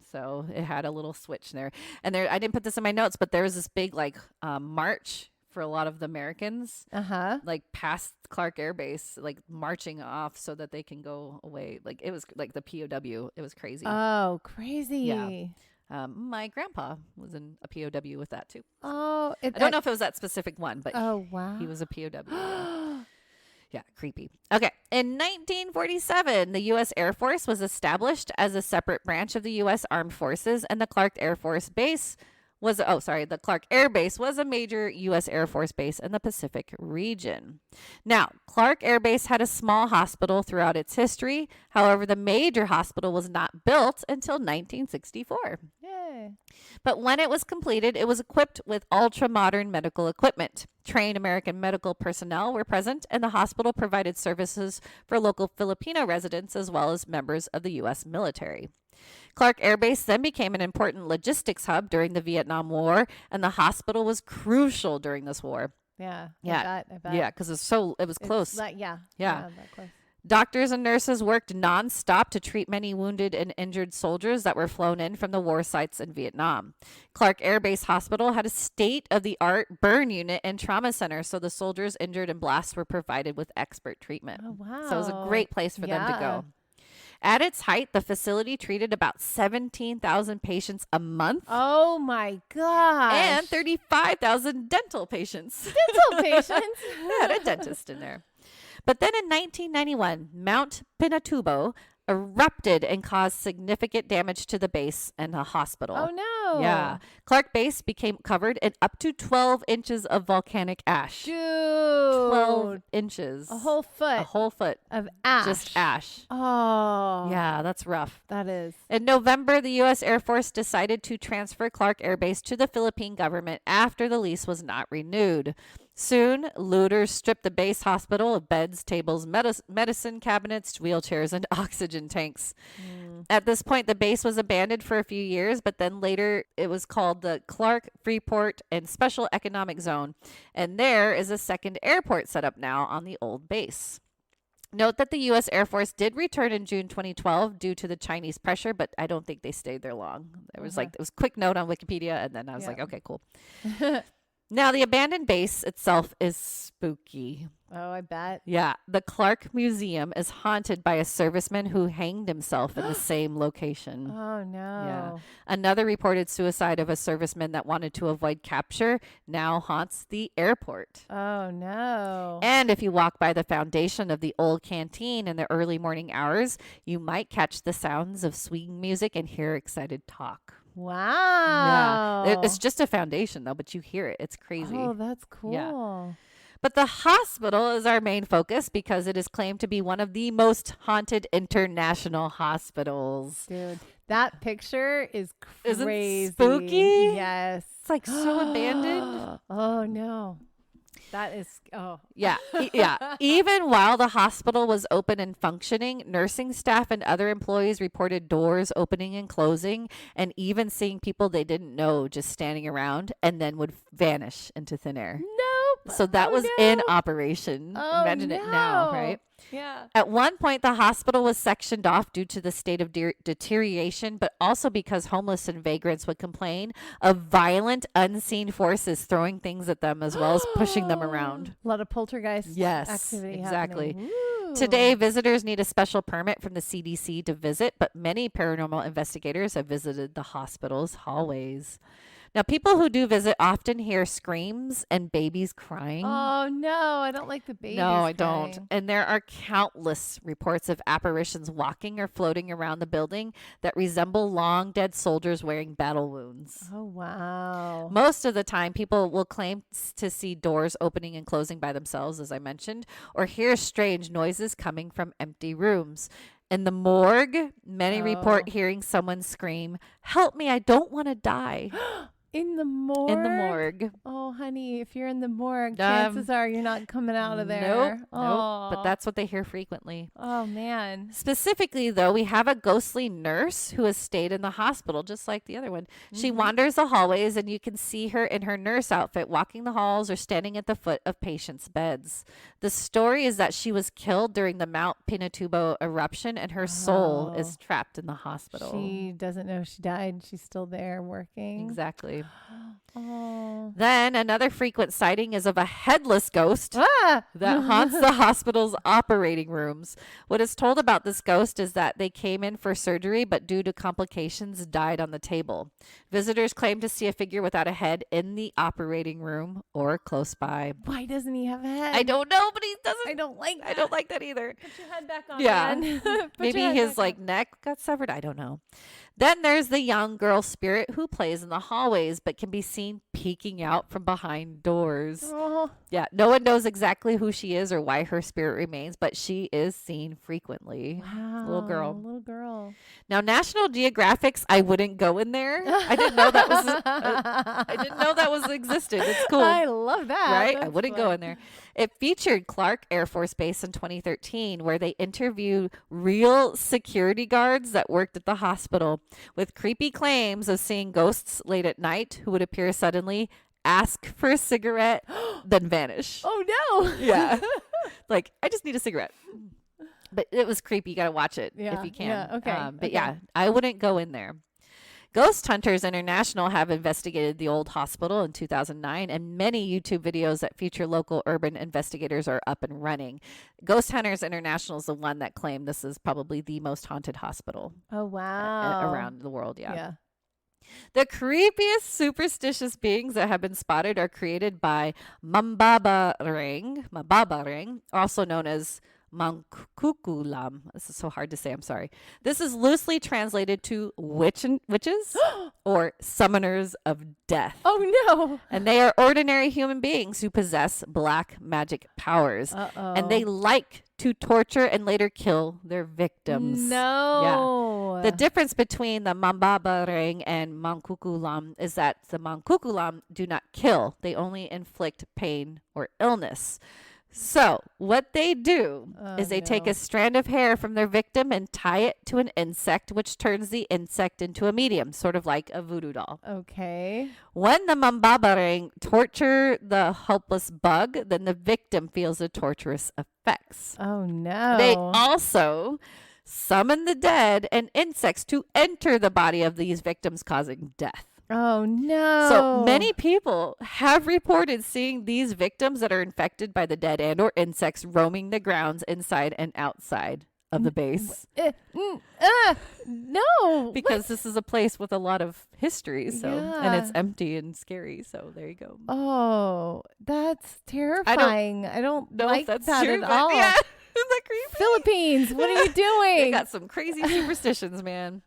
So it had a little switch there. And I didn't put this in my notes, but there was this big march for a lot of the Americans, like past Clark Air Base, like marching off so that they can go away. Like it was like the POW. It was crazy. Oh, crazy. Yeah. My grandpa was in a POW with that too. Oh, I don't know if it was that specific one, but wow. he was a POW. Yeah, creepy. Okay. In 1947, the U.S. Air Force was established as a separate branch of the U.S. Armed Forces, and the Clark Air Base was a major U.S. Air Force base in the Pacific region. Now, Clark Air Base had a small hospital throughout its history. However, the major hospital was not built until 1964. Yay. But when it was completed, it was equipped with ultra-modern medical equipment. Trained American medical personnel were present, and the hospital provided services for local Filipino residents as well as members of the U.S. military. Clark Air Base then became an important logistics hub during the Vietnam War, and the hospital was crucial during this war. Yeah. Yeah. I bet. Yeah, because it was close. Yeah. Yeah. That close. Doctors and nurses worked nonstop to treat many wounded and injured soldiers that were flown in from the war sites in Vietnam. Clark Air Base Hospital had a state-of-the-art burn unit and trauma center, so the soldiers injured in blasts were provided with expert treatment. Oh, wow. So it was a great place for them to go. At its height, the facility treated about 17,000 patients a month. Oh, my gosh. And 35,000 dental patients. Dental patients? They had a dentist in there. But then in 1991, Mount Pinatubo erupted and caused significant damage to the base and the hospital. Oh, no. Yeah. Clark Base became covered in up to 12 inches of volcanic ash. Dude. 12 inches. A whole foot. A whole foot. Of ash. Just ash. Oh. Yeah, that's rough. That is. In November, the U.S. Air Force decided to transfer Clark Air Base to the Philippine government after the lease was not renewed. Soon, looters stripped the base hospital of beds, tables, medicine cabinets, wheelchairs, and oxygen tanks. At this point, the base was abandoned for a few years, but then later it was called the Clark Freeport and Special Economic Zone. And there is a second airport set up now on the old base. Note that the U.S. Air Force did return in June 2012 due to the Chinese pressure, but I don't think they stayed there long. It was it was a quick note on Wikipedia, and then I was like, okay, cool. Now, the abandoned base itself is spooky. Oh, I bet. Yeah. The Clark Museum is haunted by a serviceman who hanged himself in the same location. Oh, no. Yeah. Another reported suicide of a serviceman that wanted to avoid capture now haunts the airport. Oh, no. And if you walk by the foundation of the old canteen in the early morning hours, you might catch the sounds of swing music and hear excited talk. Wow. Yeah. It's just a foundation, though, but you hear it. It's crazy. Oh, that's cool. Yeah. But the hospital is our main focus because it is claimed to be one of the most haunted international hospitals. Dude, that picture is Isn't crazy. it spooky? Yes. It's like so abandoned. Oh, no. That is, Yeah. Yeah. Even while the hospital was open and functioning, nursing staff and other employees reported doors opening and closing, and even seeing people they didn't know just standing around and then would vanish into thin air. Nope. So that was no. in operation. Oh, Imagine it now, no. right? Yeah. At one point, the hospital was sectioned off due to the state of deterioration, but also because homeless and vagrants would complain of violent, unseen forces throwing things at them as well as pushing them around. A lot of poltergeist activity exactly. happening. Today, visitors need a special permit from the CDC to visit, but many paranormal investigators have visited the hospital's hallways. Now, people who do visit often hear screams and babies crying. Oh, no. I don't like the babies. No, I don't. crying. And there are countless reports of apparitions walking or floating around the building that resemble long dead soldiers wearing battle wounds. Oh, wow. Most of the time, people will claim to see doors opening and closing by themselves, as I mentioned, or hear strange noises coming from empty rooms. In the morgue, many report hearing someone scream, "Help me, I don't want to die." In the morgue? In the morgue. Oh, honey, if you're in the morgue, chances are you're not coming out of there. Nope. Oh. But that's what they hear frequently. Oh, man. Specifically, though, we have a ghostly nurse who has stayed in the hospital, just like the other one. She wanders the hallways, and you can see her in her nurse outfit walking the halls or standing at the foot of patients' beds. The story is that she was killed during the Mount Pinatubo eruption, and her soul is trapped in the hospital. She doesn't know she died. She's still there working. Exactly. Oh. Then another frequent sighting is of a headless ghost Ah! that haunts the hospital's operating rooms. What is told about this ghost is that they came in for surgery, but due to complications, died on the table. Visitors claim to see a figure without a head in the operating room or close by. Why doesn't he have a head? I don't know, but he doesn't. I don't like that. I don't like that either. Put your head back on. Yeah. Man. Put Maybe your head his back on. neck got severed. I don't know. Then there's the young girl spirit who plays in the hallways but can be seen peeking out from behind doors. Oh. Yeah, no one knows exactly who she is or why her spirit remains, but she is seen frequently. Wow. Little girl. Little girl. Now, National Geographic's I wouldn't go in there. I didn't know that was I didn't know that was existed. It's cool. I love that. Right? I That's wouldn't go fun. in there. It featured Clark Air Force Base in 2013, where they interviewed real security guards that worked at the hospital with creepy claims of seeing ghosts late at night who would appear suddenly, ask for a cigarette, then vanish. Oh, no. Yeah. Like, I just need a cigarette. But it was creepy. You got to watch it Yeah, if you can. yeah, okay, But okay. yeah, I wouldn't go in there. Ghost Hunters International have investigated the old hospital in 2009, and many YouTube videos that feature local urban investigators are up and running. Ghost Hunters International is the one that claimed this is probably the most haunted hospital Oh, wow. around the world. Yeah. The creepiest superstitious beings that have been spotted are created by Mambaba Ring, also known as Mankukulam. This is so hard to say. I'm sorry. This is loosely translated to witches or summoners of death. Oh, no. And they are ordinary human beings who possess black magic powers. Uh-oh. And they like to torture and later kill their victims. No. The difference between the Mambabareng and Mankukulam is that the Mankukulam do not kill. They only inflict pain or illness. So what they do is they take a strand of hair from their victim and tie it to an insect, which turns the insect into a medium, sort of like a voodoo doll. Okay. When the Mambabareng torture the helpless bug, then the victim feels the torturous effects. Oh, no. They also summon the dead and insects to enter the body of these victims, causing death. Oh, no. So many people have reported seeing these victims that are infected by the dead and or insects roaming the grounds inside and outside of the base. No. Because this is a place with a lot of history, and it's Yeah. empty and scary. So there you go. Oh, that's terrifying. I don't No, like that's that true, at but all. yeah, isn't that creepy? Philippines, what are you They doing? got some crazy superstitions, man.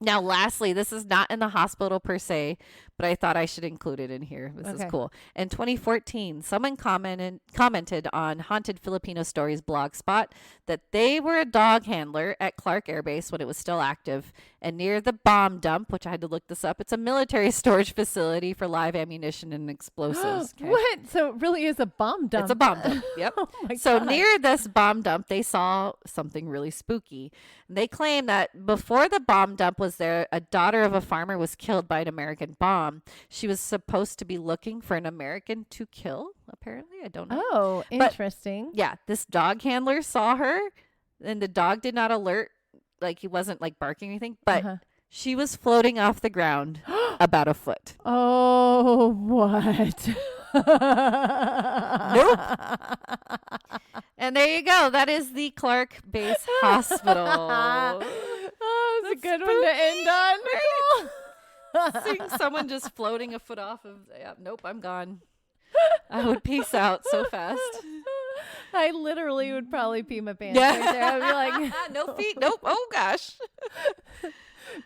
Now, lastly, this is not in the hospital per se, but I thought I should include it in here. This is Okay. cool. In 2014, someone commented on Haunted Filipino Stories blogspot that they were a dog handler at Clark Air Base when it was still active, and near the bomb dump, which I had to look this up. It's a military storage facility for live ammunition and explosives. Okay? What? So it really is a bomb dump. It's a bomb dump. Yep. Oh my So God. near this bomb dump, they saw something really spooky. They claim that before the bomb dump was there, a daughter of a farmer was killed by an American bomb. She was supposed to be looking for an American to kill, apparently. I don't know. Oh, But- interesting. Yeah, this dog handler saw her, and the dog did not alert. Like, he wasn't, like, barking or anything. But Uh-huh. she was floating off the ground about a foot. Oh, what? Nope. And there you go. That is the Clark Base Hospital. Oh, it's a That's good one to end on. Nicole. Seeing someone just floating a foot off of, yeah, nope, I'm gone. I would peace out so fast. I literally would probably pee my pants Yeah. right there. I'd be like, No feet. Nope. Oh, gosh.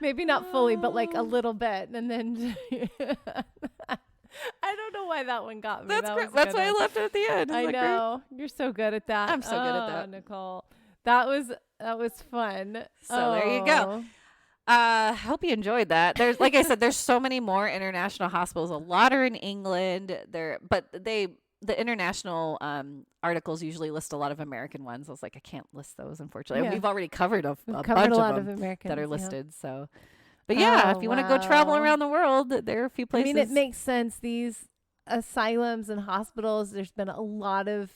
maybe not fully, but like a little bit. And then I don't know why that one got me. That's That great. was a That's good why I one. left it at the end. Isn't I that great? know. You're so good at that. I'm so good at Oh, that. Nicole. That was fun. So there you go. Hope you enjoyed that. There's, like I said, there's so many more international hospitals. A lot are in England. The international articles usually list a lot of American ones. I was like, I can't list those, unfortunately. Yeah. We've already covered a We've bunch covered a lot of of them Americans that are yeah. listed. So, but yeah, Oh, if you want to go travel wow. around the world, there are a few I places. mean, it makes sense. These asylums and hospitals, there's been a lot of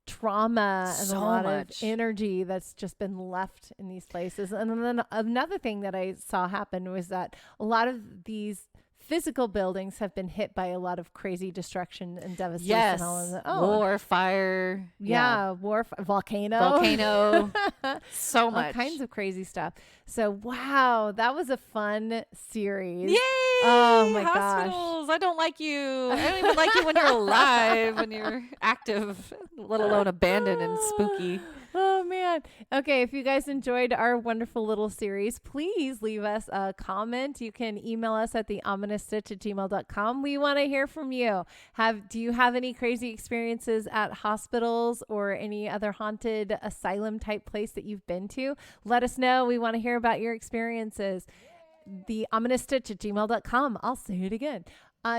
trauma and So a lot much. of energy that's just been left in these places. And then another thing that I saw happen was that a lot of these physical buildings have been hit by a lot of crazy destruction and devastation. yes, All of the, war, fire, yeah, volcano. volcano, so much. All kinds of crazy stuff. So, wow, that was a fun series. Yay! Oh my gosh. Hospitals. I don't like you. I don't even like you when you're alive, when you're active, let alone abandoned and spooky. Oh man. Okay, if you guys enjoyed our wonderful little series, please leave us a comment. You can email us at theominousstitch@gmail.com. We want to hear from you. Do you have any crazy experiences at hospitals or any other haunted asylum type place that you've been to? Let us know. We want to hear about your experiences. theominousstitch@gmail.com. I'll say it again.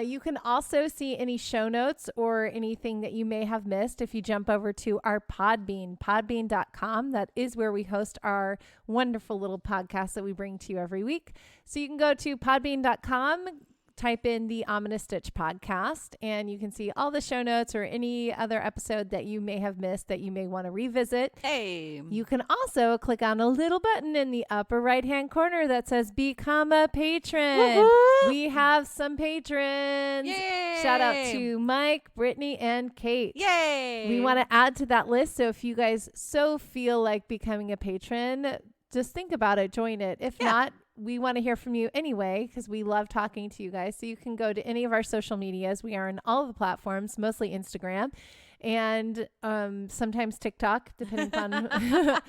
You can also see any show notes or anything that you may have missed if you jump over to our podbean.com. That is where we host our wonderful little podcast that we bring to you every week. So you can go to podbean.com, type in the Ominous Stitch podcast, and you can see all the show notes or any other episode that you may have missed that you may want to revisit. Hey. You can also click on a little button in the upper right-hand corner that says Become a Patron. Woo-hoo. We have some patrons. Yay. Shout out to Mike, Brittany, and Kate. Yay. We want to add to that list. So if you guys so feel like becoming a patron, just think about it. Join it. If not, we want to hear from you anyway, because we love talking to you guys. So you can go to any of our social medias. We are on all of the platforms, mostly Instagram and sometimes TikTok, depending on I'm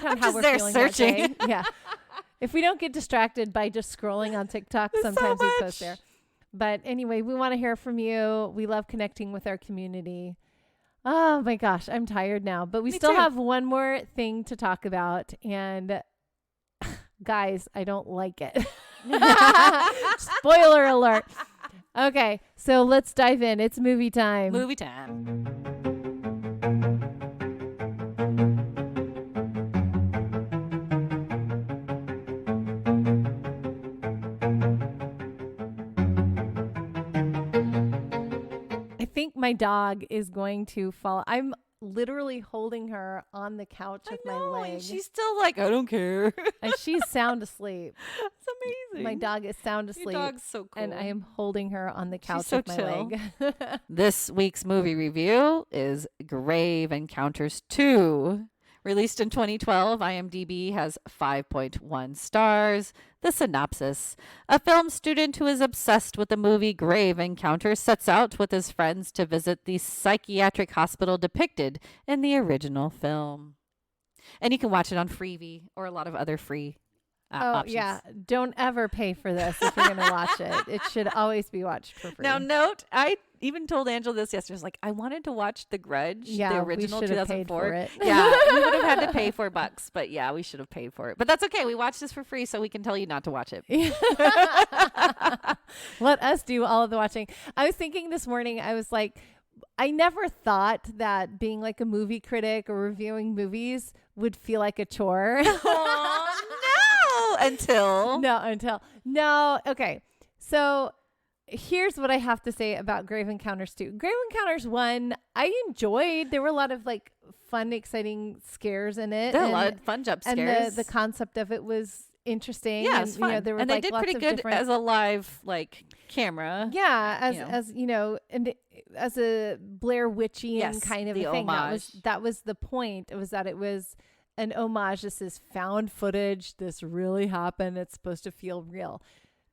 how just we're there feeling searching. that day. Yeah. If we don't get distracted by just scrolling on TikTok, sometimes we post there. But anyway, we want to hear from you. We love connecting with our community. Oh my gosh, I'm tired now, but we Me still too. have one more thing to talk about. And guys, I don't like it. Spoiler alert. Okay, so let's dive in. It's movie time. Movie time. I think my dog is going to fall. I'm literally holding her on the couch with my leg. And she's still like, I don't care. And she's sound asleep. It's amazing. My dog is sound asleep. Your dog's so cool. And I am holding her on the couch so with my chill. leg. This week's movie review is Grave Encounters 2. Released in 2012, IMDb has 5.1 stars. The synopsis: a film student who is obsessed with the movie Grave Encounters sets out with his friends to visit the psychiatric hospital depicted in the original film. And you can watch it on Freevee or a lot of other free options. Yeah. Don't ever pay for this if you're going to watch it. It should always be watched for free. Now, note, I even told Angela this yesterday. I was like, I wanted to watch The Grudge, the original we should have paid 2004. for it. Yeah, we would have had to pay $4, but yeah, we should have paid for it. But that's okay. We watched this for free, so we can tell you not to watch it. Let us do all of the watching. I was thinking this morning, I was like, I never thought that being like a movie critic or reviewing movies would feel like a chore. Oh, no. Until. Okay. So here's what I have to say about Grave Encounters 2. Grave Encounters 1, I enjoyed. There were a lot of like fun, exciting scares in it. There were a lot of fun jump scares. And the concept of it was interesting. Yeah, and, it was fun. There were and like they did lots pretty of good different as a live like camera. Yeah, as you know, and as a Blair Witchian kind of the a thing. homage. That was the point. It was that it was an homage. This is found footage. This really happened. It's supposed to feel real.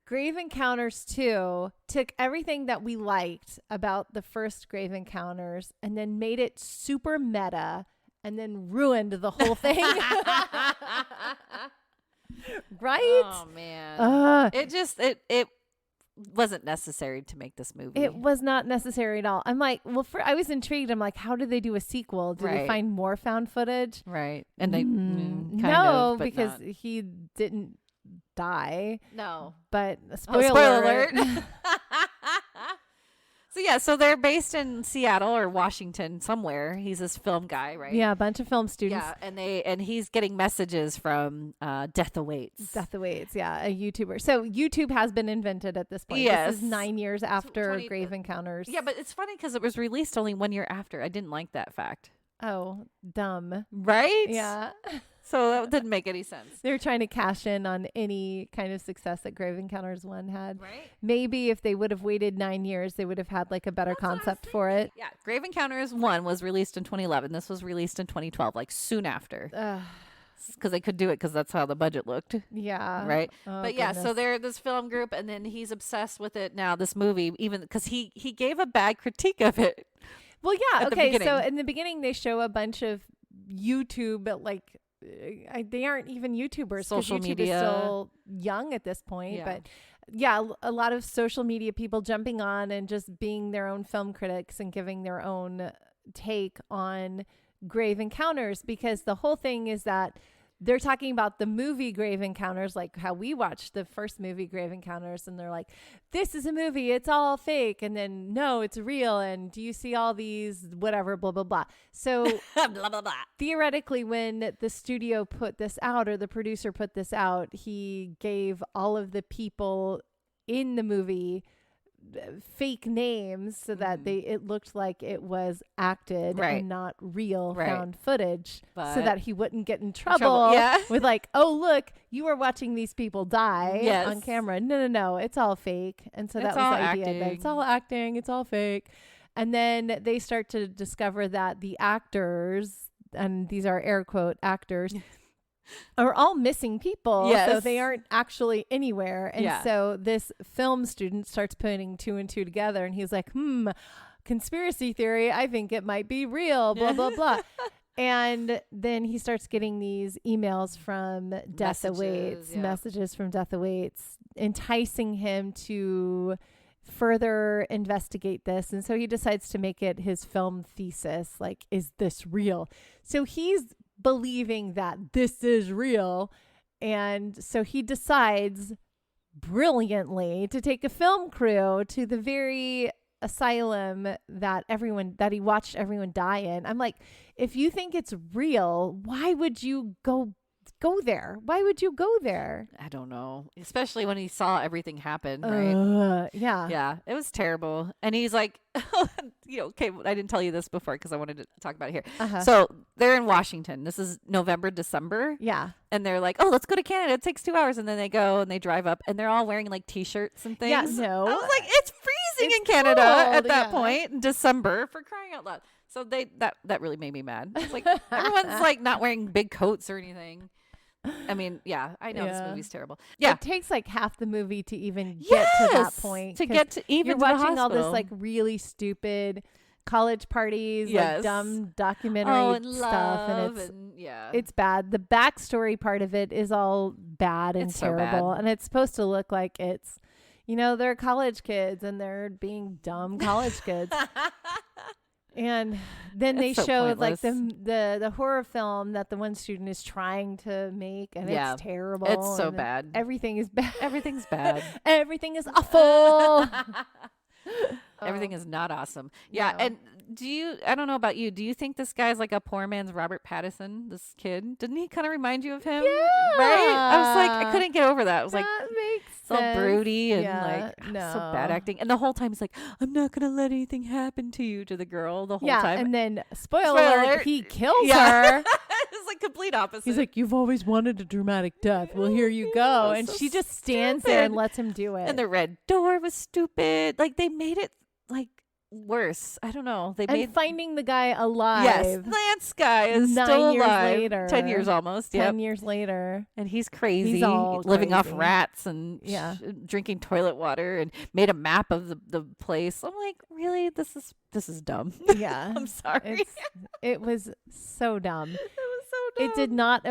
Grave Encounters 2 took everything that we liked about the first Grave Encounters and then made it super meta and then ruined the whole thing. Right? Oh man. It wasn't necessary to make this movie. It was not necessary at all. I'm like, I was intrigued. I'm like, how did they do a sequel? Did they find more found footage? Right. And they no, but because not. he didn't die. No. But spoiler alert. So they're based in Seattle or Washington somewhere. He's this film guy, right? Yeah, a bunch of film students. Yeah, and he's getting messages from Death Awaits. Death Awaits, yeah, a YouTuber. So YouTube has been invented at this point. Yes. This is 9 years after Grave Encounters. Yeah, but it's funny because it was released only 1 year after. I didn't like that fact. Oh, dumb. Right? Yeah. So that didn't make any sense. They were trying to cash in on any kind of success that Grave Encounters 1 had. Right. Maybe if they would have waited 9 years, they would have had like a better concept for it. Yeah. Grave Encounters 1 was released in 2011. This was released in 2012, like soon after. Because they could do it because that's how the budget looked. Yeah. Right. Oh, but yeah, goodness. so they're this film group and then he's obsessed with it now, this movie, even because he gave a bad critique of it. Well, yeah. at the Okay. So beginning. in the beginning, they show a bunch of YouTube, like they aren't even YouTubers. 'Cause Social YouTube media. is still young at this point. Yeah. But yeah, a lot of social media people jumping on and just being their own film critics and giving their own take on Grave Encounters, because the whole thing is that they're talking about the movie Grave Encounters, like how we watched the first movie Grave Encounters, and they're like, this is a movie, it's all fake, and then no, it's real, and do you see all these whatever, blah blah blah. So blah blah blah. theoretically, when the studio put this out or the producer put this out, he gave all of the people in the movie fake names so that it looked like it was acted and not real found footage, so that he wouldn't get in trouble with like, oh look, you were watching these people die on camera. No, it's all fake. And so that was the idea, that it's all acting, it's all fake. And then they start to discover that the actors, and these are air quote actors, are all missing people. So they aren't actually anywhere. And so this film student starts putting 2 and 2 together, and he's like, conspiracy theory, I think it might be real, blah blah blah. And then he starts getting these emails from Death Awaits, messages from Death Awaits, enticing him to further investigate this. And so he decides to make it his film thesis, like, is this real? So he's believing that this is real, and so he decides brilliantly to take a film crew to the very asylum that he watched everyone die in. I'm like, if you think it's real, why would you go go there? Why would you go there? I don't know. Especially when he saw everything happen, right? Yeah. Yeah, it was terrible. And he's like, okay, I didn't tell you this before because I wanted to talk about it here. Uh-huh. So they're in Washington. This is November, December. Yeah. And they're like, oh, let's go to Canada. It takes 2 hours. And then they go and they drive up and they're all wearing like T-shirts and things. Yeah, no. I was like, it's freezing It's in Canada at cold, that yeah. point in December, for crying out loud. So that really made me mad. It's like everyone's like not wearing big coats or anything. I mean, yeah, I know this movie's terrible. Yeah. It takes like half the movie to even get to that point. To get to even you're to the watching all this hospital. like really stupid college parties, Yes. like dumb documentary and stuff, love and yeah. it's bad. The backstory part of it is all bad and It's so bad. terrible, and it's supposed to look like it's, they're college kids and they're being dumb college kids. And then they It's so showed like pointless. the horror film that the one student is trying to make, and Yeah. it's terrible. It's so and bad. Everything is bad. Everything's bad. Everything is awful. Everything is not awesome. Yeah. No. And I don't know about you, do you think this guy's like a poor man's Robert Pattinson, this kid? Didn't he kind of remind you of him? Yeah. Right? I was like, I couldn't get over that. I was like, That makes it's all sense. broody and Yeah, so bad acting. And the whole time he's like, I'm not going to let anything happen to you, to the girl the whole time. And then spoiler Spoiler alert, alert. he kills Yeah. her. It's like complete opposite. He's like, you've always wanted a dramatic death. Well, here you go. And So she just stands there and stupid. lets him do it. And the red door was stupid. Like they made it like worse. I don't know. They and made finding the guy alive. Yes, Lance guy is 9 still years alive. later. 10 years almost. 10 Yep. years later. And he's crazy, He's all living off crazy. rats and Yeah. drinking toilet water, and made a map of the place. I'm like, really? This is dumb. Yeah. I'm sorry. It was so dumb. It was so dumb. It did not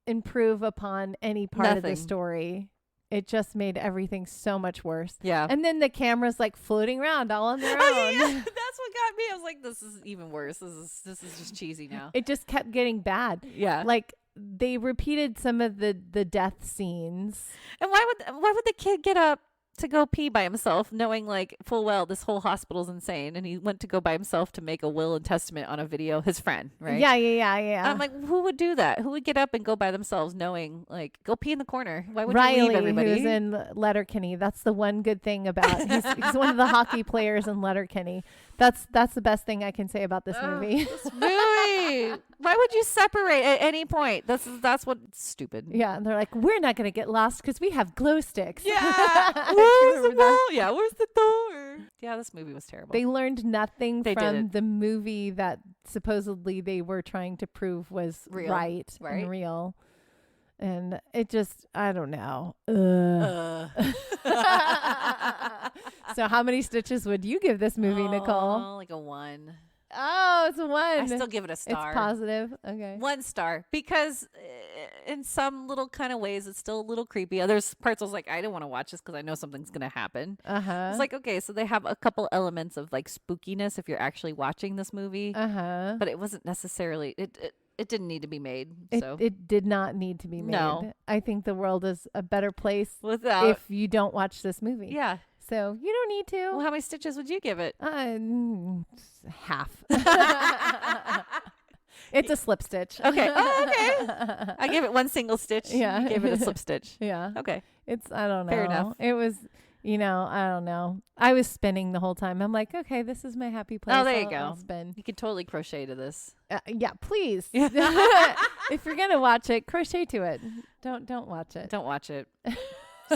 improve upon any part of the Nothing. story. It just made everything so much worse. Yeah. And then the camera's like floating around all on their Oh, own. yeah. That's what got me. I was like, this is even worse. This is just cheesy now. It just kept getting bad. Yeah. Like they repeated some of the death scenes. And why would the kid get up to go pee by himself, knowing like full well this whole hospital's insane, and he went to go by himself to make a will and testament on a video, his friend, right? Yeah. And I'm like, who would do that? Who would get up and go by themselves, knowing like go pee in the corner? Why would you leave Riley, everybody? who's in Letterkenny. That's the one good thing about he's one of the hockey players in Letterkenny. That's the best thing I can say about this movie. This movie. Why would you separate at any point? That's what's stupid. Yeah, and they're like, we're not gonna get lost because we have glow sticks. Yeah. Do you Where's the remember that? wall? Yeah. Where's the door? Yeah. This movie was terrible. They learned nothing They from didn't. the movie that supposedly they were trying to prove was Real. right Right. and real. And it just, I don't know. Ugh. So how many stitches would you give this movie, Nicole? Like a 1. Oh, it's a 1. I still give it a star. It's positive. Okay. 1 star, because in some little kind of ways it's still a little creepy. Others parts I was like, I don't want to watch this because I know something's gonna happen. Uh-huh. It's like, okay, so they have a couple elements of like spookiness if you're actually watching this movie, Uh-huh. but it wasn't necessarily it didn't need to be made. So It did not need to be made. No. I think the world is a better place without if you don't watch this movie. yeah. So you don't need to. Well, how many stitches would you give it? Half. It's a slip stitch. Okay. Oh, okay. I gave it 1 single stitch. Yeah. You gave it a slip stitch. Yeah. Okay. It's, I don't know. Fair enough. It was, I don't know. I was spinning the whole time. I'm like, okay, this is my happy place. Oh, there you I'll go. spin. You could totally crochet to this. Yeah, please. Yeah. If you're going to watch it, crochet to it. Don't watch it. Don't watch it.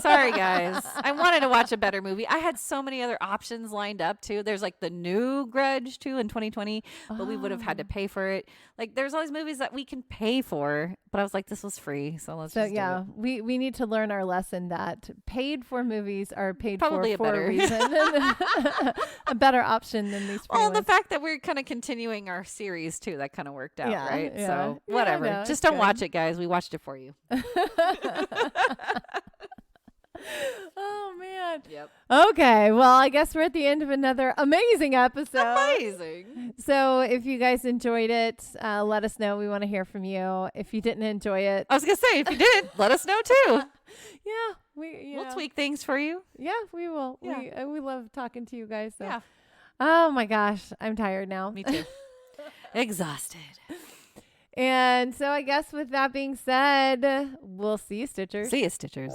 Sorry, guys. I wanted to watch a better movie. I had so many other options lined up, too. There's like the new Grudge, too, in 2020, but we would have had to pay for it. Like, there's all these movies that we can pay for, but I was like, this was free, so let's just do it. we need to learn our lesson that paid for movies are paid Probably for a a better. reason. A better option than these free Well, the ones. fact that we're kind of continuing our series, too, that kind of worked out, Yeah, right? yeah. So, Yeah, whatever. no, Just it's don't good. watch it, guys. We watched it for you. Oh, man. Yep. Okay, well, I guess we're at the end of another amazing episode. Amazing. So if you guys enjoyed it, let us know. We want to hear from you. If you didn't enjoy it, I was going to say, if you did, let us know, too. yeah, we'll We'll tweak things for you. Yeah, we will. Yeah. We love talking to you guys. So. Yeah. Oh my gosh, I'm tired now. Me too. Exhausted. And so I guess with that being said, we'll see you, Stitchers. See you, Stitchers.